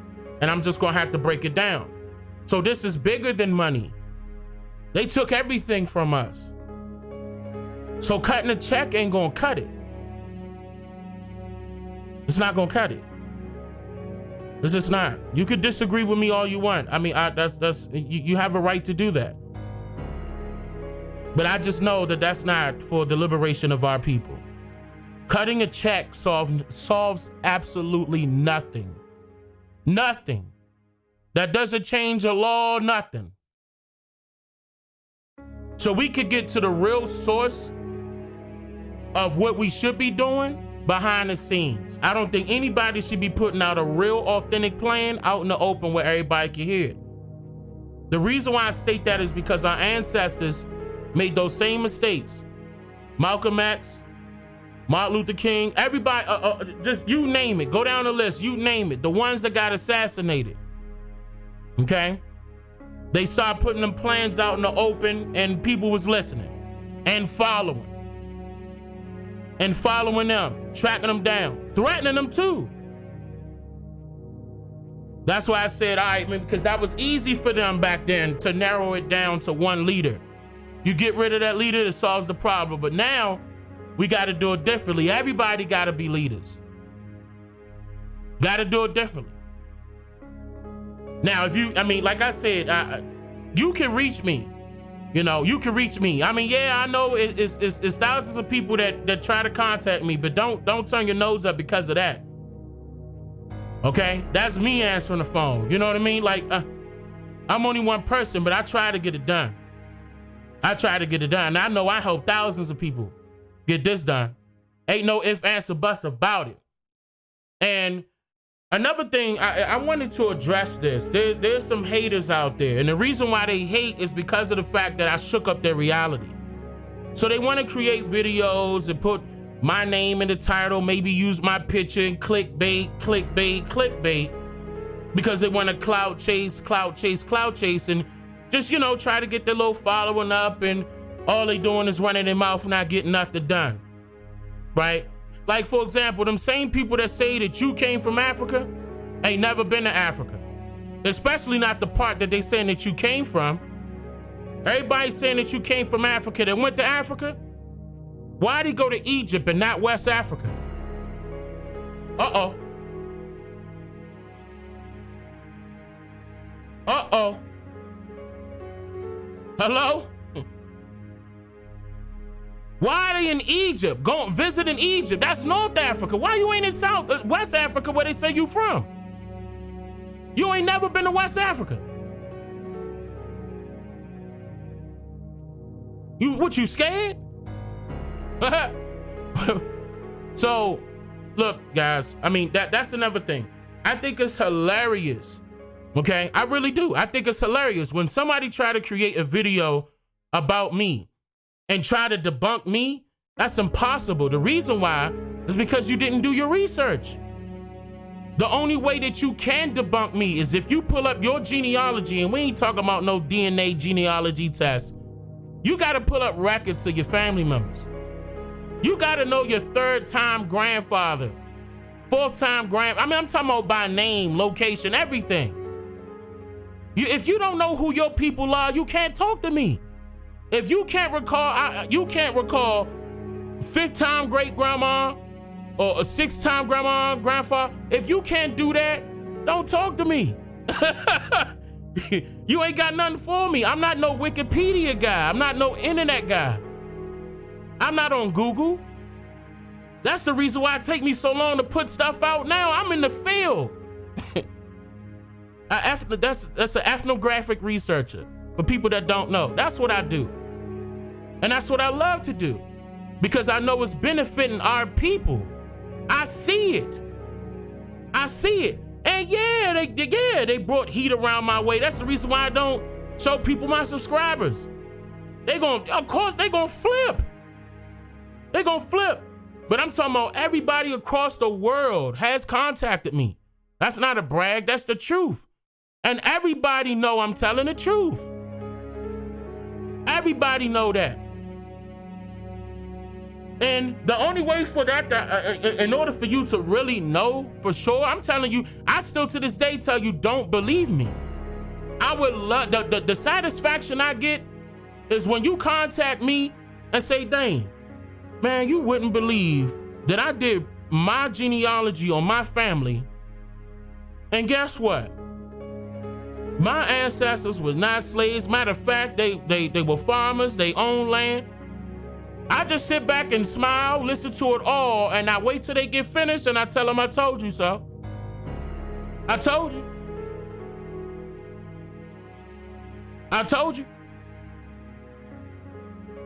And I'm just gonna have to break it down. So this is bigger than money. They took everything from us. So cutting a check ain't gonna cut it. It's not gonna cut it. It's just not. You could disagree with me all you want. I mean, you have a right to do that. But I just know that that's not for the liberation of our people. Cutting a check solves absolutely nothing. Nothing. That doesn't change a law, nothing. So we could get to the real source of what we should be doing behind the scenes. I don't think anybody should be putting out a real authentic plan out in the open where everybody can hear it. The reason why I state that is because our ancestors made those same mistakes. Malcolm X, Martin Luther King, everybody, just you name it. Go down the list, you name it. The ones that got assassinated, okay? They started putting them plans out in the open and people was listening and following. And following them, tracking them down, threatening them too. That's why I said, all right, because that was easy for them back then to narrow it down to one leader. You get rid of that leader, it solves the problem. But now, we got to do it differently. Everybody got to be leaders. Got to do it differently. Now, if you, like I said, you can reach me. You know, you can reach me. I mean, yeah, I know it's thousands of people that try to contact me, but don't turn your nose up because of that. Okay? That's me answering the phone. You know what I mean? Like, I'm only one person, but I try to get it done. I try to get it done. And I know I help thousands of people get this done. Ain't no ifs, ands, or buts about it. And another thing, I wanted to address this. There's some haters out there, and the reason why they hate is because of the fact that I shook up their reality. So they want to create videos and put my name in the title, maybe use my picture and clickbait, because they want to clout chase, and just, try to get their little following up, and all they doing is running their mouth, not getting nothing done, right? Like, for example, them same people that say that you came from Africa ain't never been to Africa. Especially not the part that they saying that you came from. Everybody saying that you came from Africa that went to Africa. Why'd he go to Egypt and not West Africa? Uh-oh. Uh-oh. Hello? Why are they in Egypt? Going visiting Egypt. That's North Africa. Why you ain't in West Africa where they say you from? You ain't never been to West Africa. You scared? So, look, guys, that's another thing. I think it's hilarious. Okay? I really do. I think it's hilarious when somebody try to create a video about me and try to debunk me. That's impossible. The reason why is because you didn't do your research. The only way that you can debunk me is if you pull up your genealogy, and we ain't talking about no DNA genealogy test. You got to pull up records of your family members. You got to know your third-time grandfather, fourth-time I'm talking about by name, location, everything. If you don't know who your people are, you can't talk to me. If you can't recall fifth-time great-grandma or a sixth-time grandma, grandfather, if you can't do that, don't talk to me. You ain't got nothing for me. I'm not no Wikipedia guy. I'm not no internet guy. I'm not on Google. That's the reason why it take me so long to put stuff out now. I'm in the field. That's an ethnographic researcher for people that don't know. That's what I do. And that's what I love to do because I know it's benefiting our people. I see it. I see it. And they brought heat around my way. That's the reason why I don't show people my subscribers. Of course they gonna flip. They gonna flip. But I'm talking about everybody across the world has contacted me. That's not a brag, that's the truth. And everybody know I'm telling the truth. Everybody know that. And the only way for that, in order for you to really know for sure, I'm telling you, I still to this day tell you, don't believe me. I would love, the satisfaction I get is when you contact me and say, Dane, man, you wouldn't believe that I did my genealogy on my family. And guess what? My ancestors were not slaves. Matter of fact, they were farmers, they owned land. I just sit back and smile, listen to it all, and I wait till they get finished and I tell them I told you so. I told you. I told you.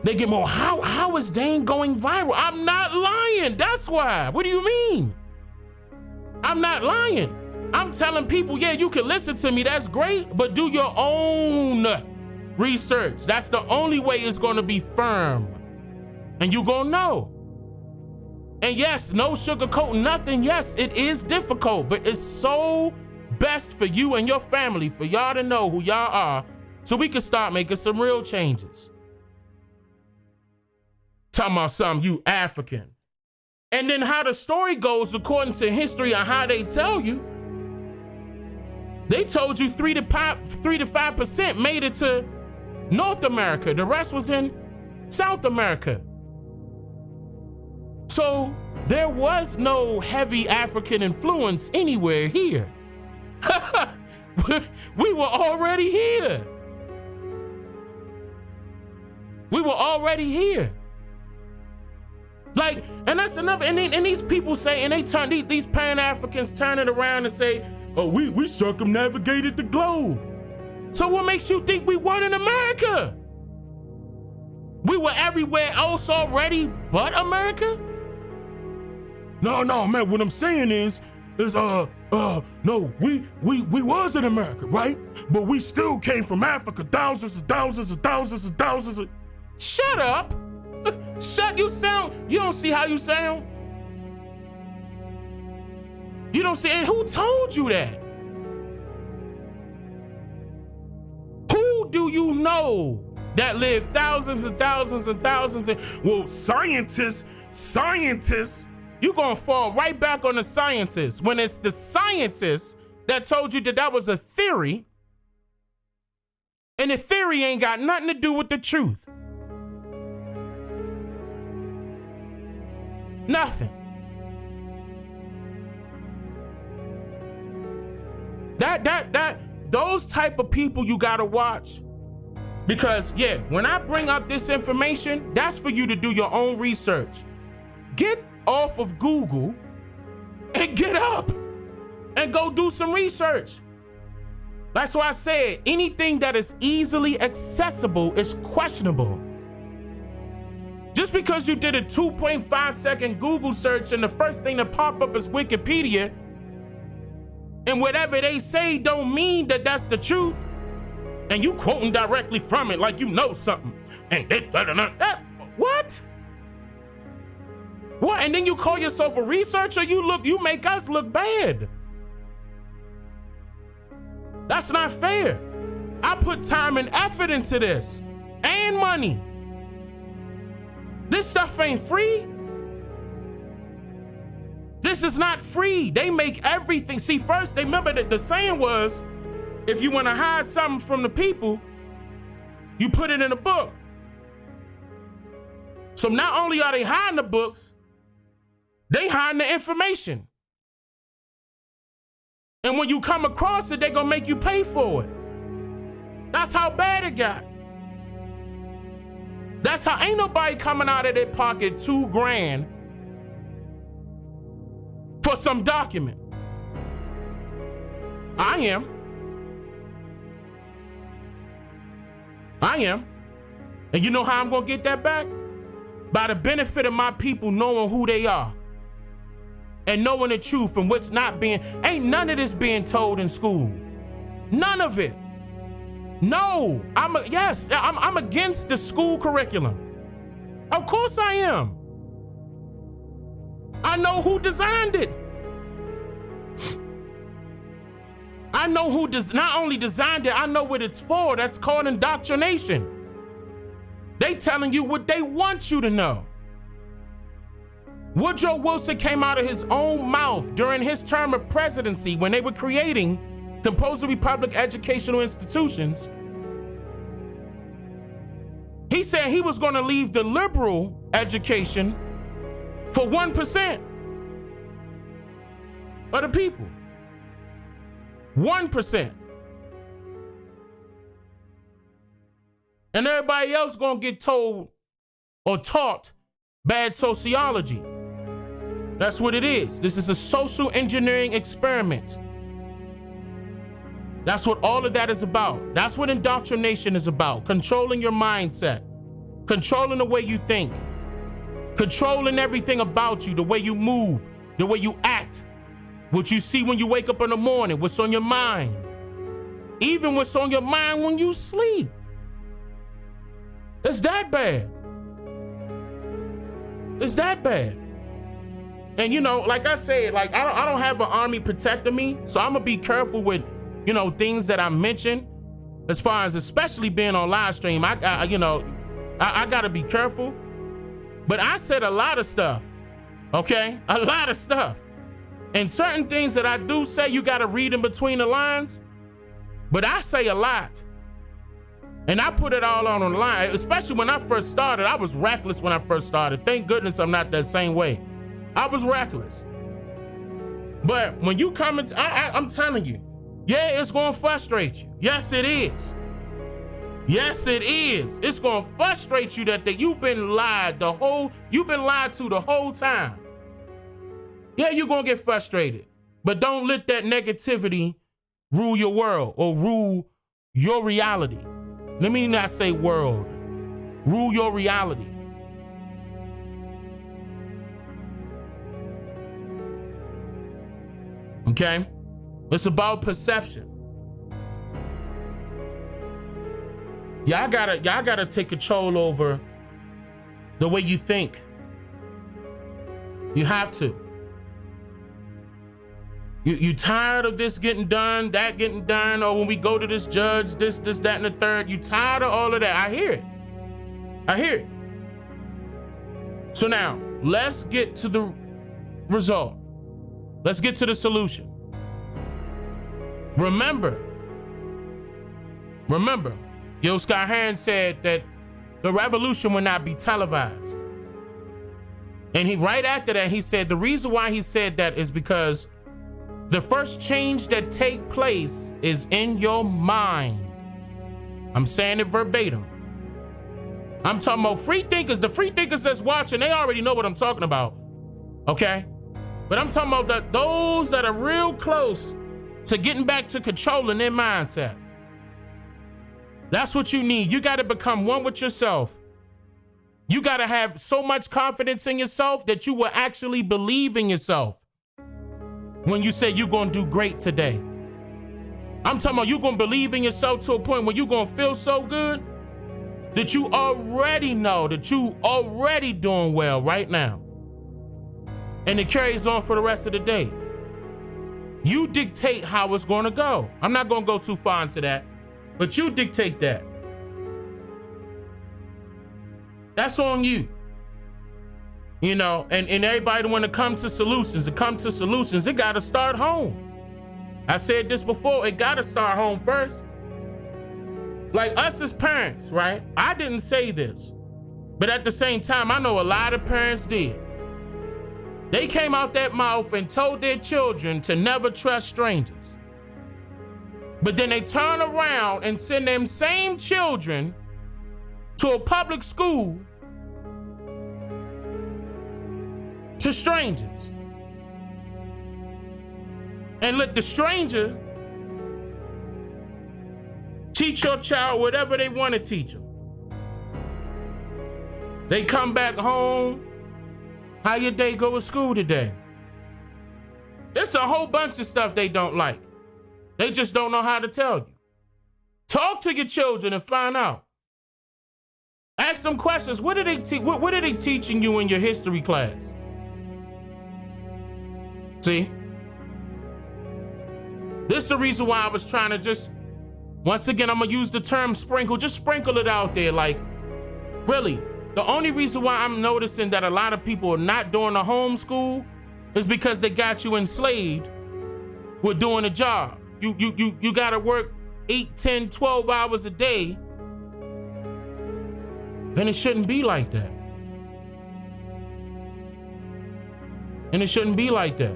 They get more, how is Dane going viral? I'm not lying, that's why. What do you mean? I'm not lying. I'm telling people, yeah, you can listen to me, that's great, but do your own research. That's the only way it's gonna be firm. And you gonna know. And yes, no sugarcoating nothing. Yes, it is difficult, but it's so best for you and your family, for y'all to know who y'all are, so we can start making some real changes. Talking about something, you African. And then how the story goes, according to history and how they tell you, they told you 3 to 5% made it to North America. The rest was in South America. So there was no heavy African influence anywhere here. We were already here. We were already here. Like, and that's enough. And these people say, and they turn, these Pan-Africans turn it around and say, oh, we circumnavigated the globe. So what makes you think we weren't in America? We were everywhere else already but America? No, man, what I'm saying is no, we was in America, right? But we still came from Africa, thousands and thousands and thousands and thousands of... Shut up! You don't see how you sound? You don't see, and who told you that? Who do you know that lived thousands and thousands and thousands of... Well, scientists, you're gonna fall right back on the scientists when it's the scientists that told you that was a theory, and the theory ain't got nothing to do with the truth. Nothing. Those type of people you gotta watch. Because, yeah, when I bring up this information, that's for you to do your own research. Get off of Google and get up and go do some research. That's why I said anything that is easily accessible is questionable. Just because you did a 2.5 second Google search and the first thing that pop up is Wikipedia, and whatever they say don't mean that that's the truth, and you quoting directly from it like you know something, and what? What? And then you call yourself a researcher? You make us look bad. That's not fair. I put time and effort into this, and money. This stuff ain't free. This is not free. They make everything. See, first, they remember that the saying was, if you want to hide something from the people, you put it in a book. So not only are they hiding the books, they hiding the information. And when you come across it, they're going to make you pay for it. That's how bad it got. That's how ain't nobody coming out of their pocket $2,000 for some document. I am. And you know how I'm going to get that back? By the benefit of my people knowing who they are. and knowing the truth and what's not being, ain't none of this being told in school. None of it. No, I'm against the school curriculum. Of course I am. I know who designed it. I know who not only designed it, I know what it's for. That's called indoctrination. They telling you what they want you to know. Woodrow Wilson came out of his own mouth during his term of presidency when they were creating compulsory public educational institutions. He said he was going to leave the liberal education for 1% of the people. 1%. And everybody else gonna get told or taught bad sociology. That's what it is. This is a social engineering experiment. That's what all of that is about. That's what indoctrination is about. Controlling your mindset, controlling the way you think, controlling everything about you, the way you move, the way you act, what you see when you wake up in the morning, what's on your mind, even what's on your mind when you sleep. It's that bad. It's that bad. And you know, like I said, like I don't have an army protecting me, so I'm gonna be careful with, you know, things that I mention, as far as especially being on live stream. I gotta be careful. But I said a lot of stuff, okay? A lot of stuff. And certain things that I do say, you gotta read in between the lines. But I say a lot. And I put it all on the line, especially when I first started. I was reckless when I first started. Thank goodness I'm not that same way. I was reckless. But when you come into, I'm telling you, yeah, it's gonna frustrate you. Yes, it is. Yes, it is. It's gonna frustrate you that you've been lied to the whole time. Yeah, you're gonna get frustrated. But don't let that negativity rule your world or rule your reality. Let me not say world. Rule your reality. Okay? It's about perception. Y'all gotta take control over the way you think. You have to. You tired of this getting done, that getting done, or when we go to this judge, this, that, and the third. You tired of all of that. I hear it. So now, let's get to the result. Let's get to the solution. Remember, Gil Scott-Heron said that the revolution will not be televised. And right after that, he said the reason why he said that is because the first change that take place is in your mind. I'm saying it verbatim. I'm talking about free thinkers. The free thinkers that's watching, they already know what I'm talking about. Okay? But I'm talking about those that are real close to getting back to controlling their mindset. That's what you need. You got to become one with yourself. You got to have so much confidence in yourself that you will actually believe in yourself. When you say you're going to do great today. I'm talking about you're going to believe in yourself to a point where you're going to feel so good that you already know that you already doing well right now. And it carries on for the rest of the day. You dictate how it's going to go. I'm not going to go too far into that, but you dictate that. That's on you. You know, and everybody want to come to solutions. It got to start home. I said this before, it got to start home first. Like us as parents, right? I didn't say this, but at the same time, I know a lot of parents did. They came out that mouth and told their children to never trust strangers. But then they turn around and send them same children to a public school to strangers. And let the stranger teach your child whatever they want to teach them. They come back home. How your day go at school today? There's a whole bunch of stuff they don't like. They just don't know how to tell you. Talk to your children and find out. Ask them questions. What are they teaching you in your history class? See? This is the reason why I was trying to just, once again, I'm going to use the term sprinkle. Just sprinkle it out there. Like, really, the only reason why I'm noticing that a lot of people are not doing the homeschool is because they got you enslaved with doing a job. You got to work 8, 10, 12 hours a day. And it shouldn't be like that. And it shouldn't be like that.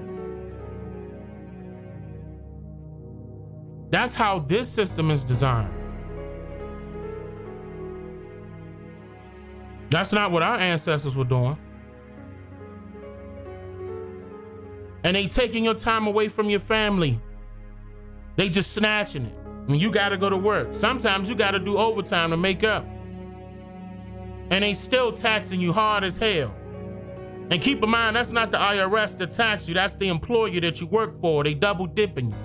That's how this system is designed. That's not what our ancestors were doing. And they taking your time away from your family. They just snatching it. I mean, you gotta go to work. Sometimes you gotta do overtime to make up. And they still taxing you hard as hell. And keep in mind, that's not the IRS that tax you. That's the employer that you work for. They double dipping you.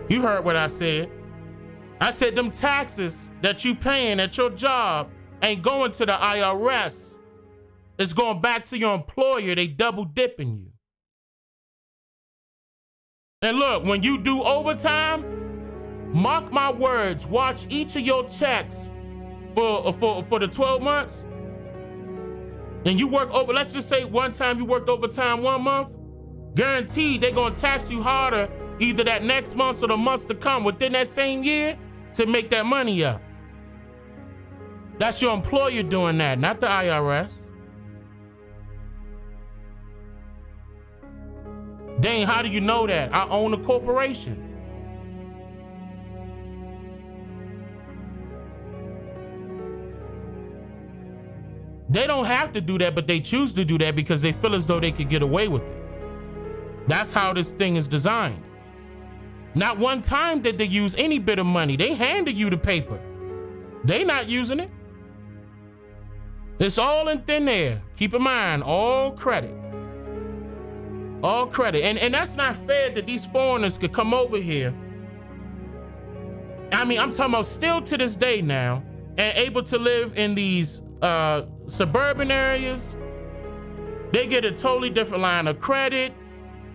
You heard what I said. I said them taxes that you paying at your job ain't going to the IRS. It's going back to your employer. They double dipping you. And look, when you do overtime, mark my words, watch each of your checks for the 12 months. And you work over, let's just say one time you worked overtime 1 month, guaranteed they're gonna tax you harder either that next month or the months to come within that same year to make that money up. That's your employer doing that, not the IRS. Dane, how do you know that? I own a corporation. They don't have to do that, but they choose to do that because they feel as though they could get away with it. That's how this thing is designed. Not one time did they use any bit of money. They handed you the paper. They not using it. It's all in thin air. Keep in mind, all credit. All credit. And that's not fair that these foreigners could come over here. I mean, I'm talking about still to this day now, and able to live in these suburban areas. They get a totally different line of credit.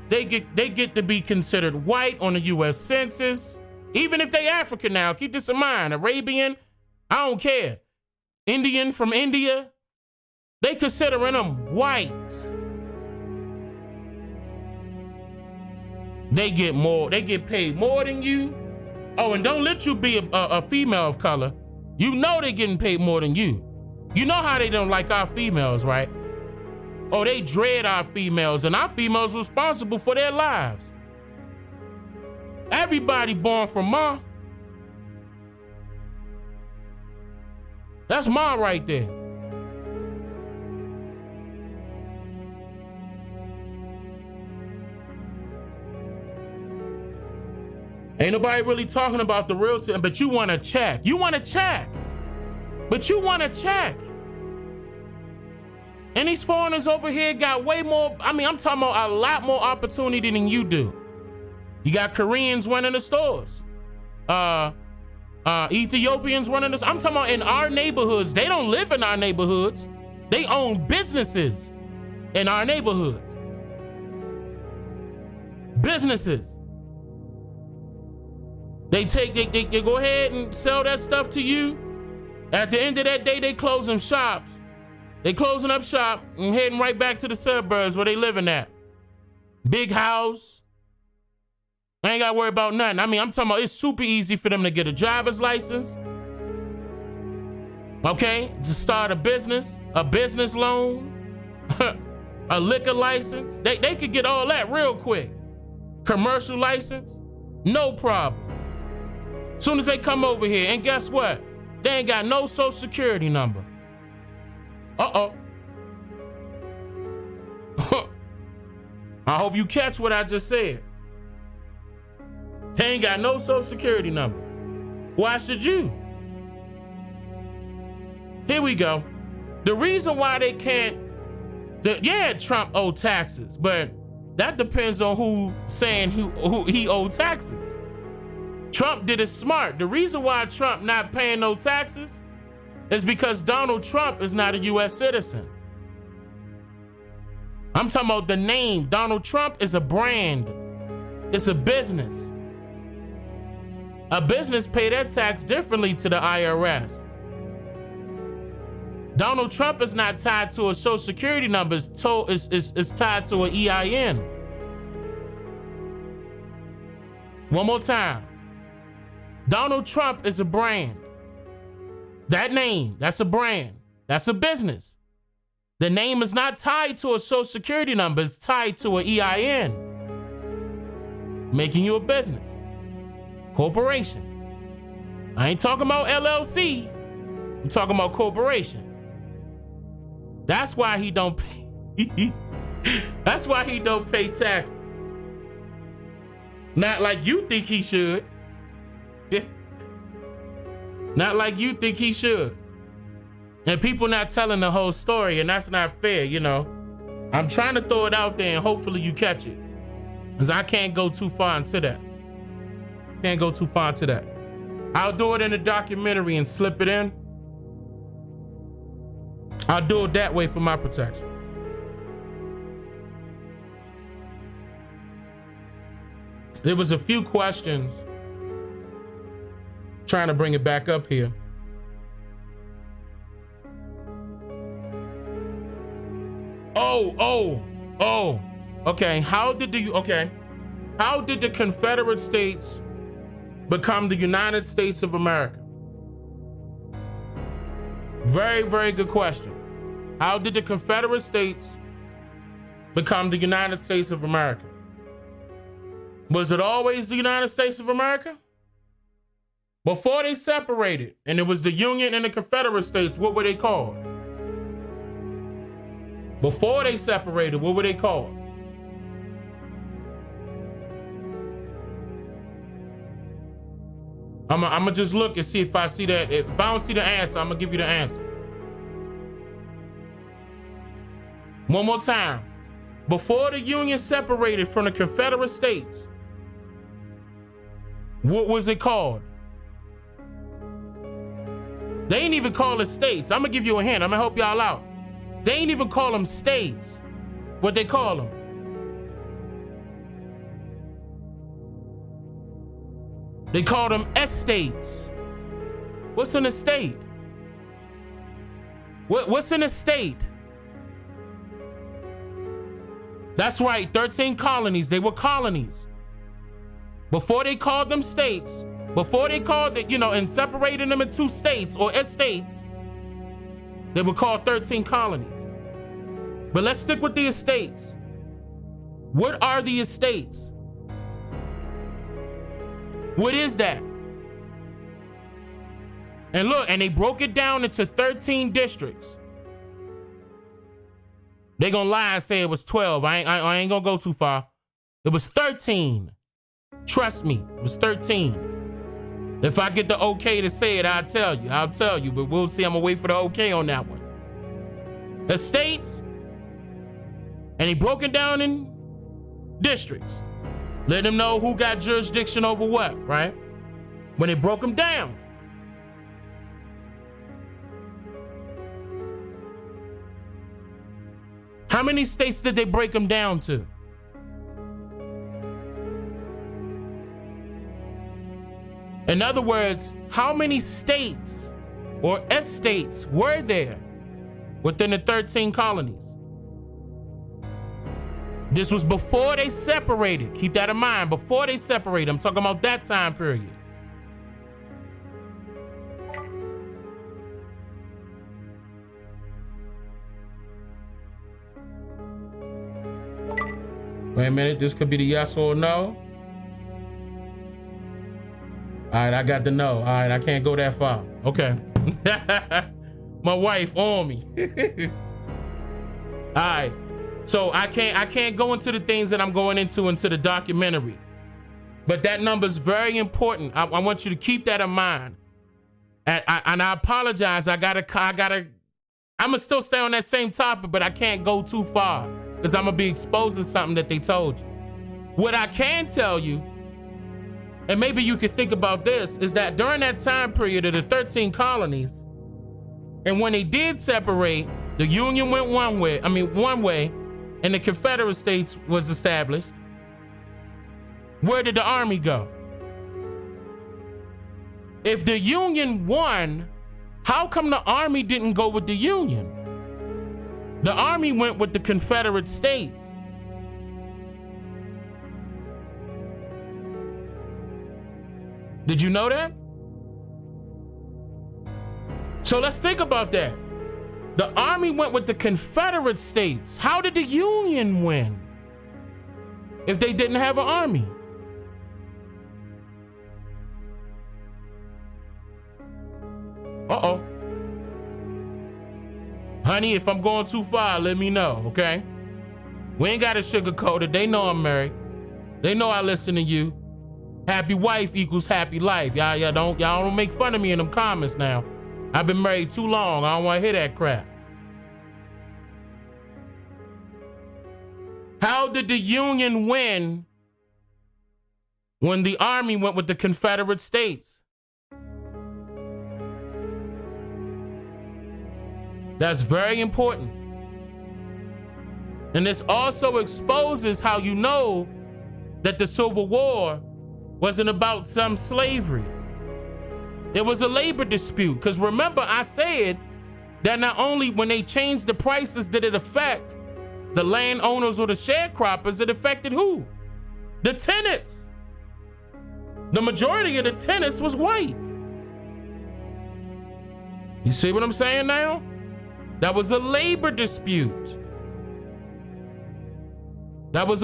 They get to be considered white on the U.S. Census. Even if they African now, keep this in mind. Arabian, I don't care. Indian from India, they considering them white. They get more. They get paid more than you. Oh, and don't let you be a female of color. You know they getting paid more than you. You know how they don't like our females, right? Oh, they dread our females, and our females responsible for their lives. Everybody born from Ma. That's Ma right there. Ain't nobody really talking about the real thing, but you want to check. You want to check. But you want to check. And these foreigners over here got way more, I mean, I'm talking about a lot more opportunity than you do. You got Koreans running the stores. Ethiopians running the stores. I'm talking about in our neighborhoods. They don't live in our neighborhoods. They own businesses in our neighborhoods. Businesses. They go ahead and sell that stuff to you. At the end of that day, they closing shops. They closing up shop and heading right back to the suburbs where they living at. Big house. I ain't gotta worry about nothing. I mean, I'm talking about it's super easy for them to get a driver's license. Okay, to start a business loan, a liquor license. They could get all that real quick. Commercial license, no problem. Soon as they come over here, and guess what? They ain't got no social security number. Uh-oh. I hope you catch what I just said. They ain't got no social security number. Why should you? Here we go. The reason why they can't, Trump owed taxes, but That depends on who saying who he owed taxes. Trump did it smart. The reason why Trump not paying no taxes is because Donald Trump is not a U.S. citizen. I'm talking about the name. Donald Trump is a brand. It's a business. A business pay their tax differently to the IRS. Donald Trump is not tied to a social security number. It's tied to an EIN. One more time. Donald Trump is a brand. That name, that's a brand. That's a business. The name is not tied to a social security number. It's tied to an EIN. Making you a business. Corporation. I ain't talking about LLC. I'm talking about corporation. That's why he don't pay. That's why he don't pay taxes. Not like you think he should. Not like you think he should. And people not telling the whole story, and that's not fair, you know. I'm trying to throw it out there and hopefully you catch it. Because I can't go too far into that. Can't go too far into that. I'll do it in a documentary and slip it in. I'll do it that way for my protection. There was a few questions. Trying to bring it back up here. Oh. Okay, how did the Confederate States become the United States of America? Very, very good question. How did the Confederate States become the United States of America? Was it always the United States of America? Before they separated, and it was the Union and the Confederate States, what were they called? Before they separated, what were they called? I'm gonna just look and see if I see that. If I don't see the answer, I'm gonna give you the answer. One more time. Before the Union separated from the Confederate States, what was it called? They ain't even call it states. I'm gonna give you a hint. I'm gonna help y'all out. They ain't even call them states. What they call them? They call them estates. What's an estate? What's an estate? That's right, 13 colonies. They were colonies. Before they called them states, before they called it, and separated them into states or estates, they were called 13 colonies. But let's stick with the estates. What are the estates? What is that? And look, and they broke it down into 13 districts. They gonna lie and say it was 12. I ain't gonna go too far. It was 13. Trust me, it was 13. If I get the okay to say it, I'll tell you, but we'll see. I'm gonna wait for the okay on that one. Estates, and he broke it down in districts. Let them know who got jurisdiction over what, right? When they broke them down. How many states did they break them down to? In other words, how many states or estates were there within the 13 colonies? This was before they separated. Keep that in mind. Before they separated. I'm talking about that time period. Wait a minute. This could be the yes or no. All right, I got the no. All right, I can't go that far. Okay. My wife on me. All right. So I can't go into the things that I'm going into the documentary. But that number is very important. I want you to keep that in mind. And I apologize. I'm gonna still stay on that same topic, but I can't go too far. because I'm going to be exposing something that they told you. What I can tell you, and maybe you could think about this, is that during that time period of the 13 colonies, and when they did separate, the Union went one way, and the Confederate States was established. Where did the Army go? If the Union won, how come the Army didn't go with the Union? The Army went with the Confederate States. Did you know that? So let's think about that. The Army went with the Confederate States. How did the Union win if they didn't have an army? Uh-oh. Honey, if I'm going too far, let me know, okay? We ain't got to sugarcoat it. They know I'm married. They know I listen to you. Happy wife equals happy life. Y'all don't make fun of me in them comments now. I've been married too long. I don't want to hear that crap. How did the Union win when the Army went with the Confederate States? That's very important. And this also exposes how you know that the Civil War wasn't about some slavery. It was a labor dispute. Because remember, I said that not only when they changed the prices did it affect the landowners or the sharecroppers, it affected who? The tenants. The majority of the tenants was white. You see what I'm saying now? That was a labor dispute. That was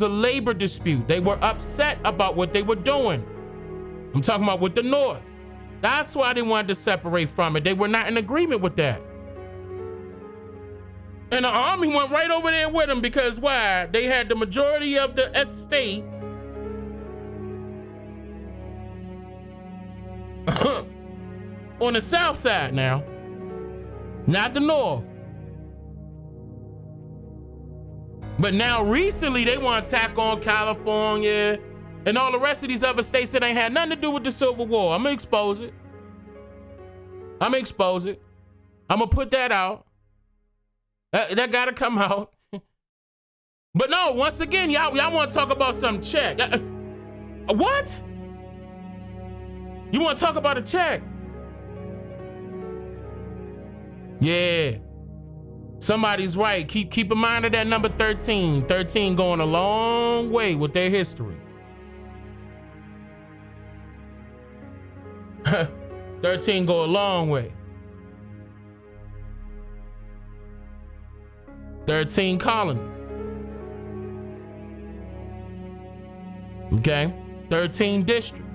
a labor dispute. They were upset about what they were doing. I'm talking about with the North. That's why they wanted to separate from it. They were not in agreement with that. And the Army went right over there with them because why? They had the majority of the estates on the south side now, not the north. But now recently they want to tack on California and all the rest of these other states that ain't had nothing to do with the Civil War. I'm gonna expose it. I'm gonna put that out. That gotta come out. But no, once again, y'all want to talk about some check. What? You want to talk about a check? Yeah. Somebody's right. Keep in mind of that number 13. 13 going a long way with their history. 13 go a long way. 13 colonies. Okay? 13 districts.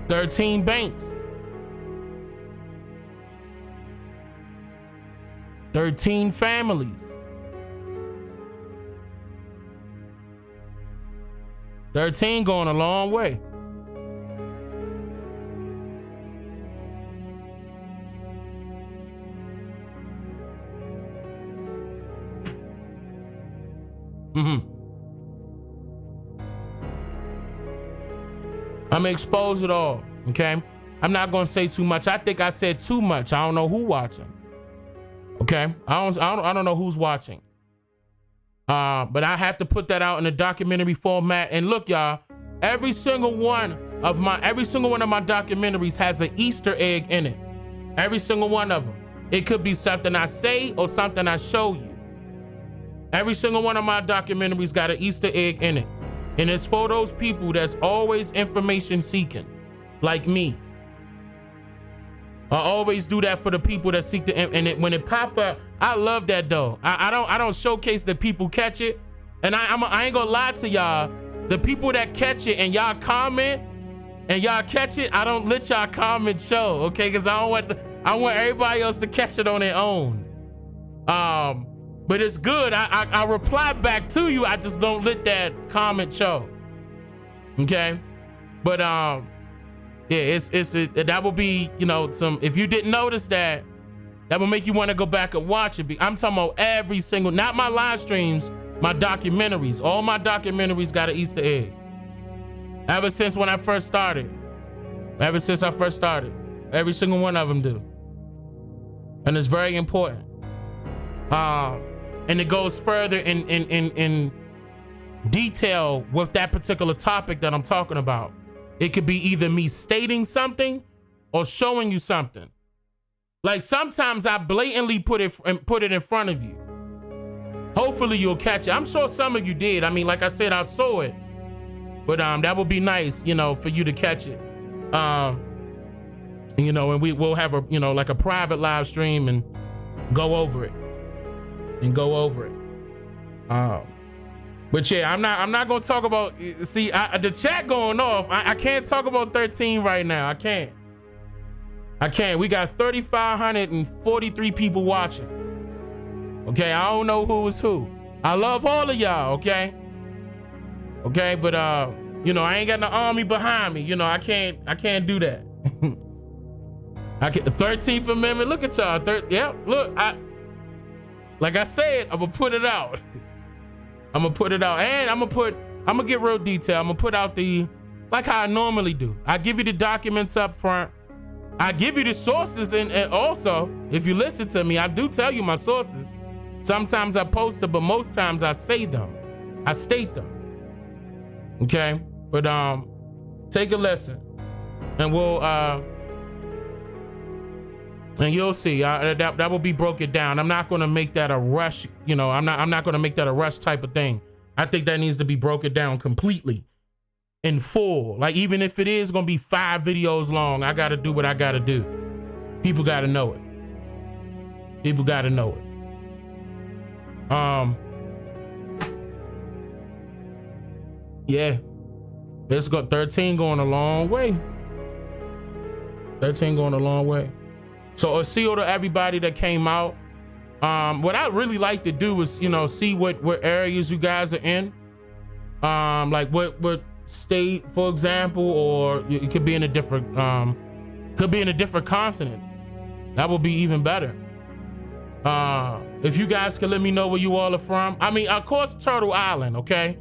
$13 banks. 13 families. 13 going a long way. I'm gonna expose it all, okay? I'm not gonna say too much. I think I said too much. I don't know who watching. Okay? I don't know who's watching. But I have to put that out in a documentary format. And look, y'all, every single one of my documentaries has an Easter egg in it. Every single one of them. It could be something I say or something I show you. Every single one of my documentaries got an Easter egg in it. And it's for those people that's always information seeking, like me. I always do that for the people that seek the, and when it pop up, I love that though. I don't showcase the people catch it, and I ain't gonna lie to y'all. The people that catch it and y'all comment and y'all catch it, I don't let y'all comment show, okay? Because I want everybody else to catch it on their own. But it's good. I reply back to you. I just don't let that comment show. Okay? But Yeah, that will be, you know, some, if you didn't notice that will make you want to go back and watch it. I'm talking about every single, not my live streams, my documentaries. All my documentaries got an Easter egg. Ever since I first started. Every single one of them do. And it's very important. And it goes further in detail with that particular topic that I'm talking about. It could be either me stating something or showing you something. Like sometimes I blatantly put it in front of you. Hopefully you'll catch it. I'm sure some of you did. I mean, like I said, I saw it. But that would be nice, you know, for you to catch it. You know, and we'll have a, you know, like a private live stream and go over it. But yeah, I'm not gonna talk about. See, the chat going off. I can't talk about 13 right now. I can't. We got 3,543 people watching. Okay, I don't know who is who. I love all of y'all. Okay, but you know, I ain't got no army behind me. You know, I can't do that. I get the 13th Amendment. Look at y'all. Look, like I said, I'm gonna put it out. And I'm gonna get real detail. I'm gonna put out like how I normally do. I give you the documents up front. I give you the sources, and also, if you listen to me, I do tell you my sources. Sometimes I post them, but most times I say them. I state them. Okay? But take a listen. And we'll and you'll see that will be broken down. I'm not going to make that a rush, you know. I'm not going to make that a rush type of thing. I think that needs to be broken down completely, in full. Like even if it is going to be 5 videos long, I got to do what I got to do. People got to know it. Yeah, it's got 13 going a long way. 13 going a long way. So a seal to everybody that came out. What I really like to do is, you know, see what areas you guys are in. Like what state, for example, or it could be in a different continent. That would be even better. If you guys could let me know where you all are from. I mean, of course, Turtle Island, okay?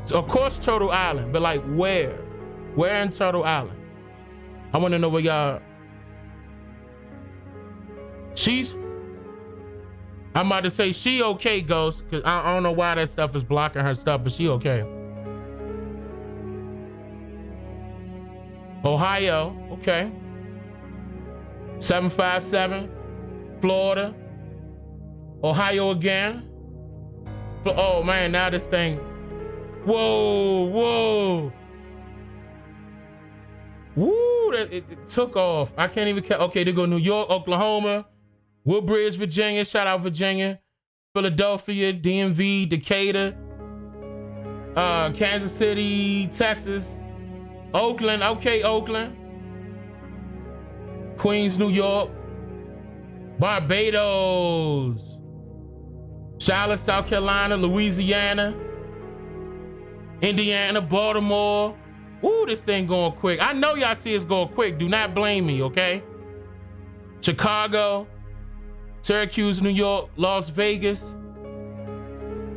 So of course, Turtle Island, but like where? Where in Turtle Island? I want to know where y'all. I'm about to say she okay, Ghost, because I don't know why that stuff is blocking her stuff, but she okay. Ohio, okay. 757, Florida. Ohio again. Oh man, now this thing. Whoa. Woo, it took off. I can't even count. Okay, they go New York, Oklahoma, Woodbridge, Virginia. Shout out Virginia. Philadelphia, DMV, Decatur, Kansas City, Texas, Oakland. Okay, Oakland. Queens, New York, Barbados, Charlotte, South Carolina, Louisiana, Indiana, Baltimore. Ooh, this thing going quick. I know y'all see it's going quick. Do not blame me, okay? Chicago, Syracuse, New York, Las Vegas.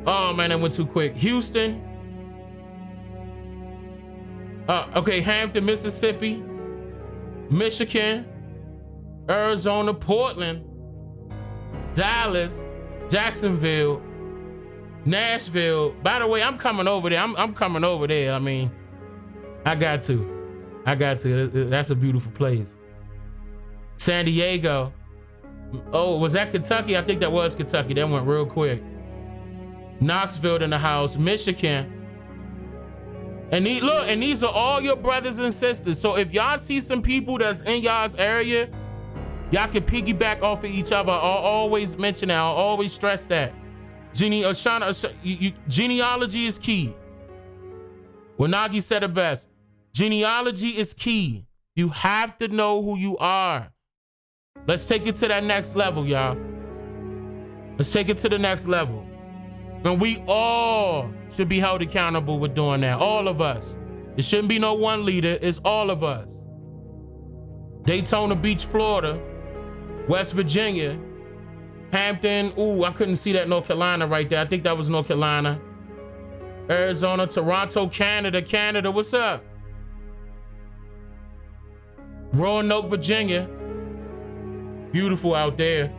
Oh man, that went too quick. Houston. Okay, Hampton, Mississippi, Michigan, Arizona, Portland, Dallas, Jacksonville, Nashville. By the way, I'm coming over there. I'm coming over there. I mean, I got to. That's a beautiful place. San Diego. Oh, was that Kentucky? I think that was Kentucky. That went real quick. Knoxville in the house. Michigan. And these are all your brothers and sisters. So if y'all see some people that's in y'all's area, y'all can piggyback off of each other. I'll always mention that. I'll always stress that. Genealogy is key. Wanagi said it best. Genealogy is key. You have to know who you are. Let's take it to that next level, y'all. Let's take it to the next level. And we all should be held accountable with doing that. All of us. It shouldn't be no one leader. It's all of us. Daytona Beach, Florida, West Virginia, Hampton. Ooh, I couldn't see that North Carolina right there. I think that was North Carolina. Arizona, Toronto, Canada. Canada, what's up? Roanoke, Virginia. Beautiful out there.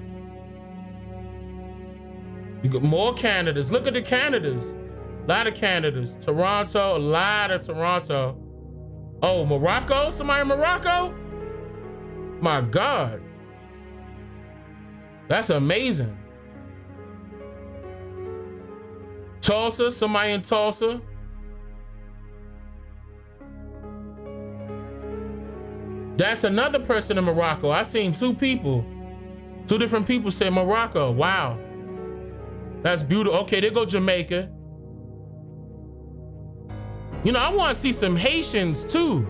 You got more Canadas. Look at the Canadas. A lot of Canadas. Toronto, a lot of Toronto. Oh, Morocco? Somebody in Morocco? My God. That's amazing. Tulsa, somebody in Tulsa. That's another person in Morocco. I seen two different people say Morocco. Wow. That's beautiful. Okay, there go Jamaica. You know, I want to see some Haitians too.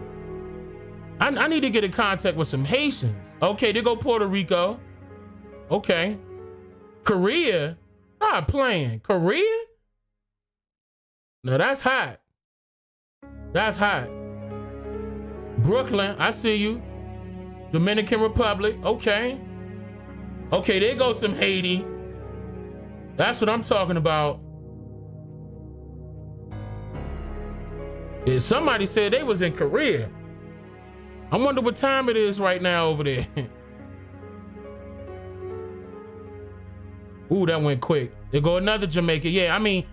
I need to get in contact with some Haitians. Okay, there go Puerto Rico. Okay. Korea? Stop playing. Korea? No, that's hot. That's hot. Brooklyn, I see you. Dominican Republic, okay. Okay, there goes some Haiti. That's what I'm talking about. Yeah, somebody said they was in Korea. I wonder what time it is right now over there. Ooh, that went quick. There go another Jamaica. Yeah, I mean,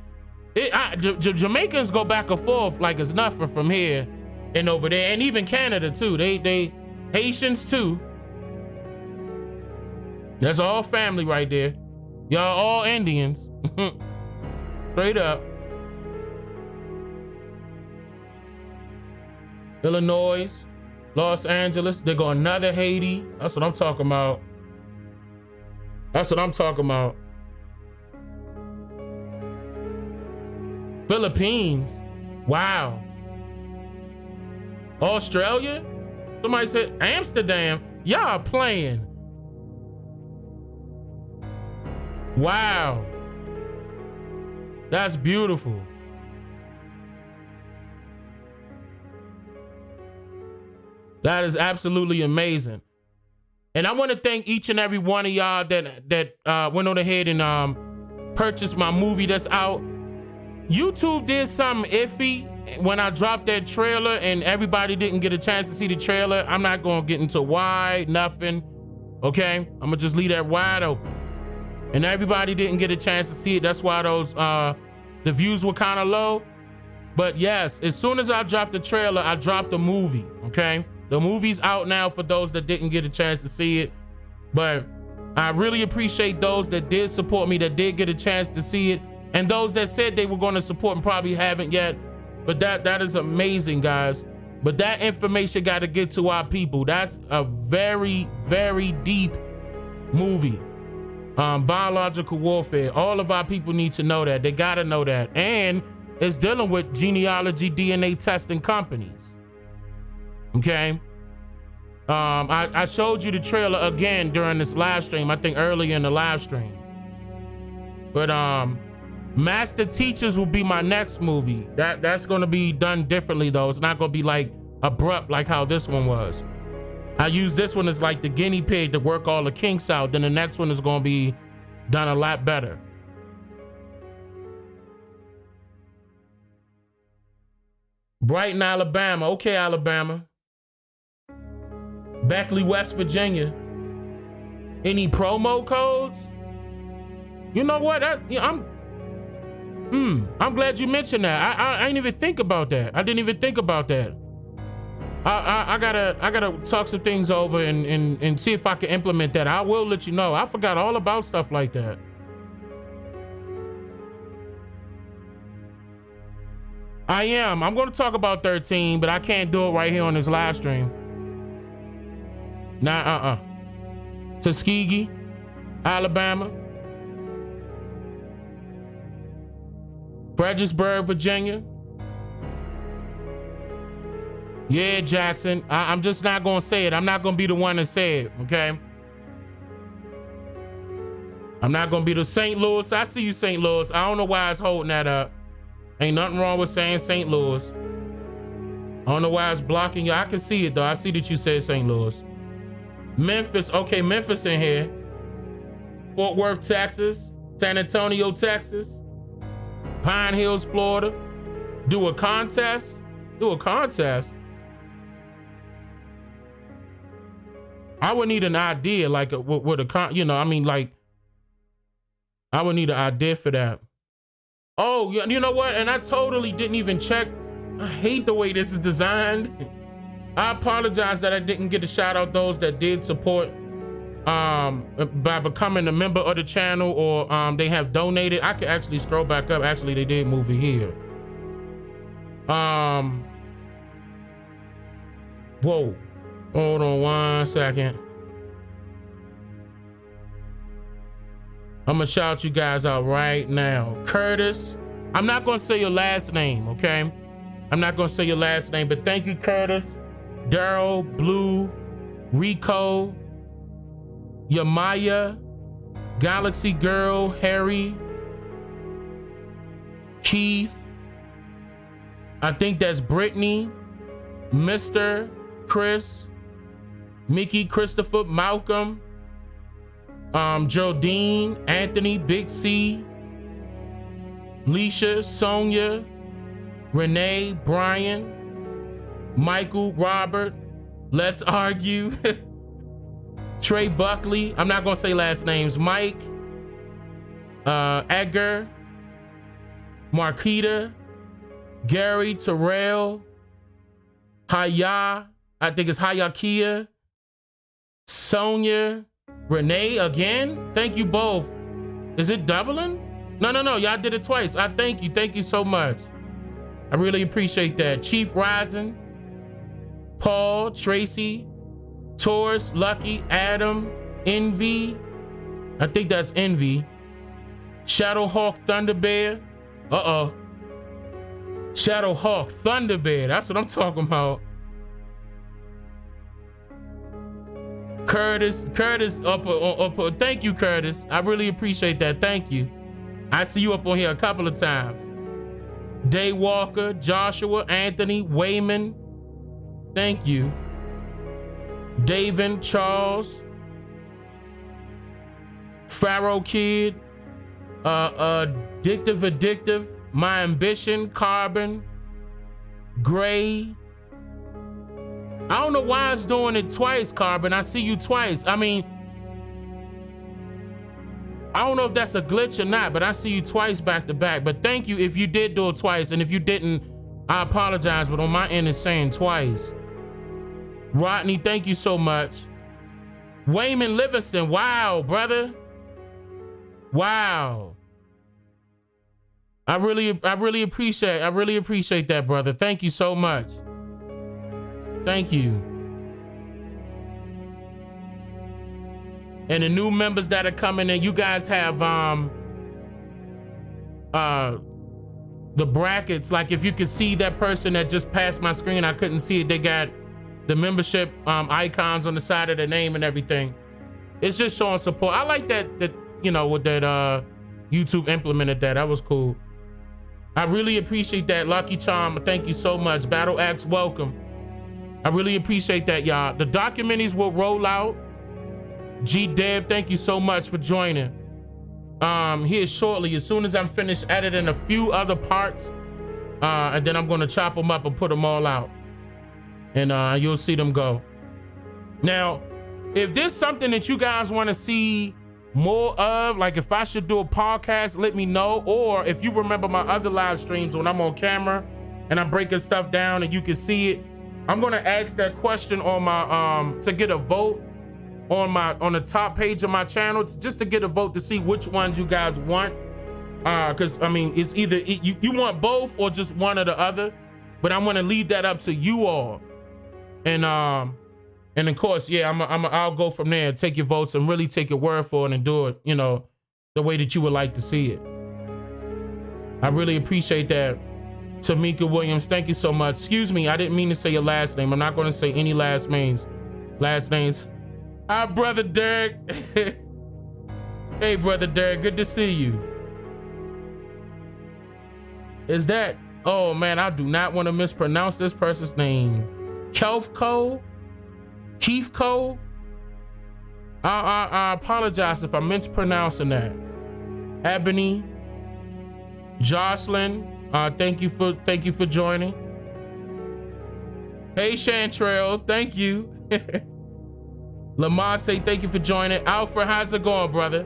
Jamaicans go back and forth like it's nothing from here and over there, and even Canada too. They Haitians too. That's all family right there. Y'all all Indians. Straight up. Illinois, Los Angeles. They go another Haiti. That's what I'm talking about. That's what I'm talking about. Philippines. Wow. Australia? Somebody said Amsterdam. Y'all playing. Wow. That's beautiful. That is absolutely amazing. And I want to thank each and every one of y'all that went on ahead and purchased my movie that's out. YouTube did something iffy when I dropped that trailer and everybody didn't get a chance to see the trailer. I'm not going to get into why, nothing. Okay? I'm going to just leave that wide open. And everybody didn't get a chance to see it. That's why the views were kind of low. But yes, as soon as I dropped the trailer, I dropped the movie. Okay? The movie's out now for those that didn't get a chance to see it. But I really appreciate those that did support me, that did get a chance to see it. And those that said they were going to support and probably haven't yet. But that is amazing, guys. But that information got to get to our people. That's a very, very deep movie. Biological warfare. All of our people need to know that. They got to know that. And it's dealing with genealogy, DNA testing companies. Okay? I showed you the trailer again during this live stream. I think earlier in the live stream. But Master Teachers will be my next movie. That's going to be done differently, though. It's not going to be like abrupt like how this one was. I use this one as like the guinea pig to work all the kinks out. Then the next one is going to be done a lot better. Brighton, Alabama. Okay, Alabama. Beckley, West Virginia. Any promo codes? You know what? I'm glad you mentioned that. I didn't even think about that. I didn't even think about that. I gotta talk some things over and see if I can implement that. I will let you know. I forgot all about stuff like that. I am. I'm going to talk about 13, but I can't do it right here on this live stream. Nah, Tuskegee, Alabama. Fredericksburg, Virginia. Yeah, Jackson. I'm just not going to say it. I'm not going to be the one to say it, okay? I'm not going to be the St. Louis. I see you, St. Louis. I don't know why it's holding that up. Ain't nothing wrong with saying St. Louis. I don't know why it's blocking you. I can see it though. I see that you said St. Louis. Memphis, okay, Memphis in here. Fort Worth, Texas. San Antonio, Texas. Pine Hills, Florida. Do a contest? Do a contest? I would need an idea, like with a you know, I mean, like, I would need an idea for that. Oh, you know what? And I totally didn't even check. I hate the way this is designed. I apologize that I didn't get to shout out those that did support by becoming a member of the channel, or they have donated. I could actually scroll back up. Actually, they did move it here. Whoa. Hold on 1 second. I'm gonna shout you guys out right now. Curtis, I'm not gonna say your last name, okay? I'm not gonna say your last name, but thank you, Curtis, Daryl, Blue, Rico, Yamaya, Galaxy Girl, Harry, Keith, I think that's Brittany, Mr. Chris, Mickey, Christopher, Malcolm, Jodine, Anthony, Big C, Leisha, Sonia, Renee, Brian, Michael, Robert, Let's Argue, Trey Buckley, I'm not gonna say last names, Mike, Edgar, Marquita, Gary, Terrell, Haya, I think it's Hayakia, Sonia, Renee again. Thank you both. Is it doubling? No, y'all did it twice. I thank you so much. I really appreciate that. Chief Rising, Paul, Tracy, Taurus, Lucky, Adam, Envy, I think that's Envy, Shadowhawk, Thunderbear, Shadowhawk, Thunderbear, that's what I'm talking about. Curtis, up, thank you, Curtis. I really appreciate that. Thank you. I see you up on here a couple of times. Day Walker, Joshua, Anthony, Wayman. Thank you. David, Charles, Pharaoh Kid, Addictive, My Ambition, Carbon, Gray. I don't know why it's doing it twice, Carbon. I see you twice. I mean, I don't know if that's a glitch or not, but I see you twice back to back. But thank you if you did do it twice. And if you didn't, I apologize, but on my end it's saying twice. Rodney, thank you so much. Wayman Livingston, wow, brother. Wow. I really appreciate that, brother. Thank you so much. Thank you. And the new members that are coming in, you guys have the brackets. Like if you could see that person that just passed my screen, I couldn't see it. They got the membership icons on the side of the name and everything. It's just showing support. I like that you know, with that YouTube implemented that. That was cool. I really appreciate that. Lucky Charm, thank you so much. Battle Axe, welcome. I really appreciate that, y'all. The documentaries will roll out. G-Deb, thank you so much for joining. Here shortly, as soon as I'm finished editing a few other parts, and then I'm gonna chop them up and put them all out. And you'll see them go. Now, if there's something that you guys wanna see more of, like if I should do a podcast, let me know. Or if you remember my other live streams when I'm on camera and I'm breaking stuff down and you can see it, I'm gonna ask that question on my to get a vote on the top page of my channel, just to get a vote to see which ones you guys want. Because I mean, it's either you want both or just one or the other, but I'm gonna leave that up to you all. And of course, yeah, I'll go from there, take your votes and really take your word for it and do it, you know, the way that you would like to see it. I really appreciate that. Tamika Williams, thank you so much. Excuse me, I didn't mean to say your last name. I'm not going to say any last names. Hi, Brother Derek. Hey, Brother Derek, good to see you. Is that Oh man, I do not want to mispronounce this person's name. Keithco. I apologize if I'm mispronouncing that. Ebony, Jocelyn, thank you for joining. Hey Chantrell, thank you. Lamonte, thank you for joining. Alfred, how's it going, brother?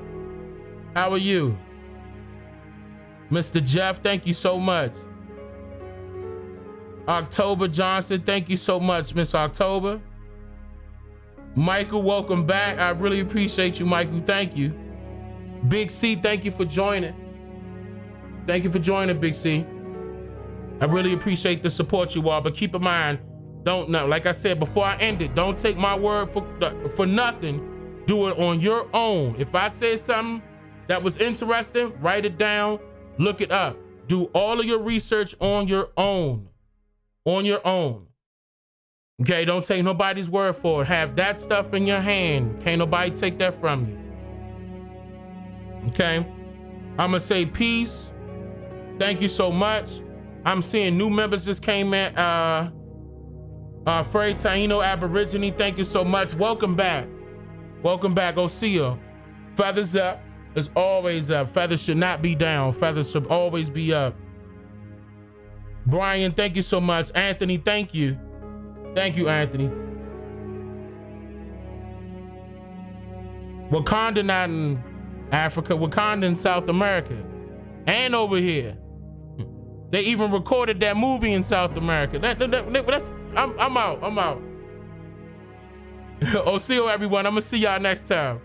How are you? Mr. Jeff, thank you so much. October Johnson, thank you so much, Miss October. Michael, welcome back. I really appreciate you, Michael. Thank you. Big C, thank you for joining. Thank you for joining, Big C. I really appreciate the support you all, but keep in mind, like I said before I end it, don't take my word for nothing. Do it on your own. If I said something that was interesting, write it down, look it up. Do all of your research on your own. On your own. Okay, don't take nobody's word for it. Have that stuff in your hand. Can't nobody take that from you. Okay, I'm gonna say peace. Thank you so much. I'm seeing new members just came in. Frey Taino Aborigine, thank you so much. Welcome back. Welcome back, Oseo. Feathers up is always up. Feathers should not be down. Feathers should always be up. Brian, thank you so much. Anthony, thank you. Thank you, Anthony. Wakanda not in Africa, Wakanda in South America. And over here. They even recorded that movie in South America. I'm out. Oseo, everyone. I'm gonna see y'all next time.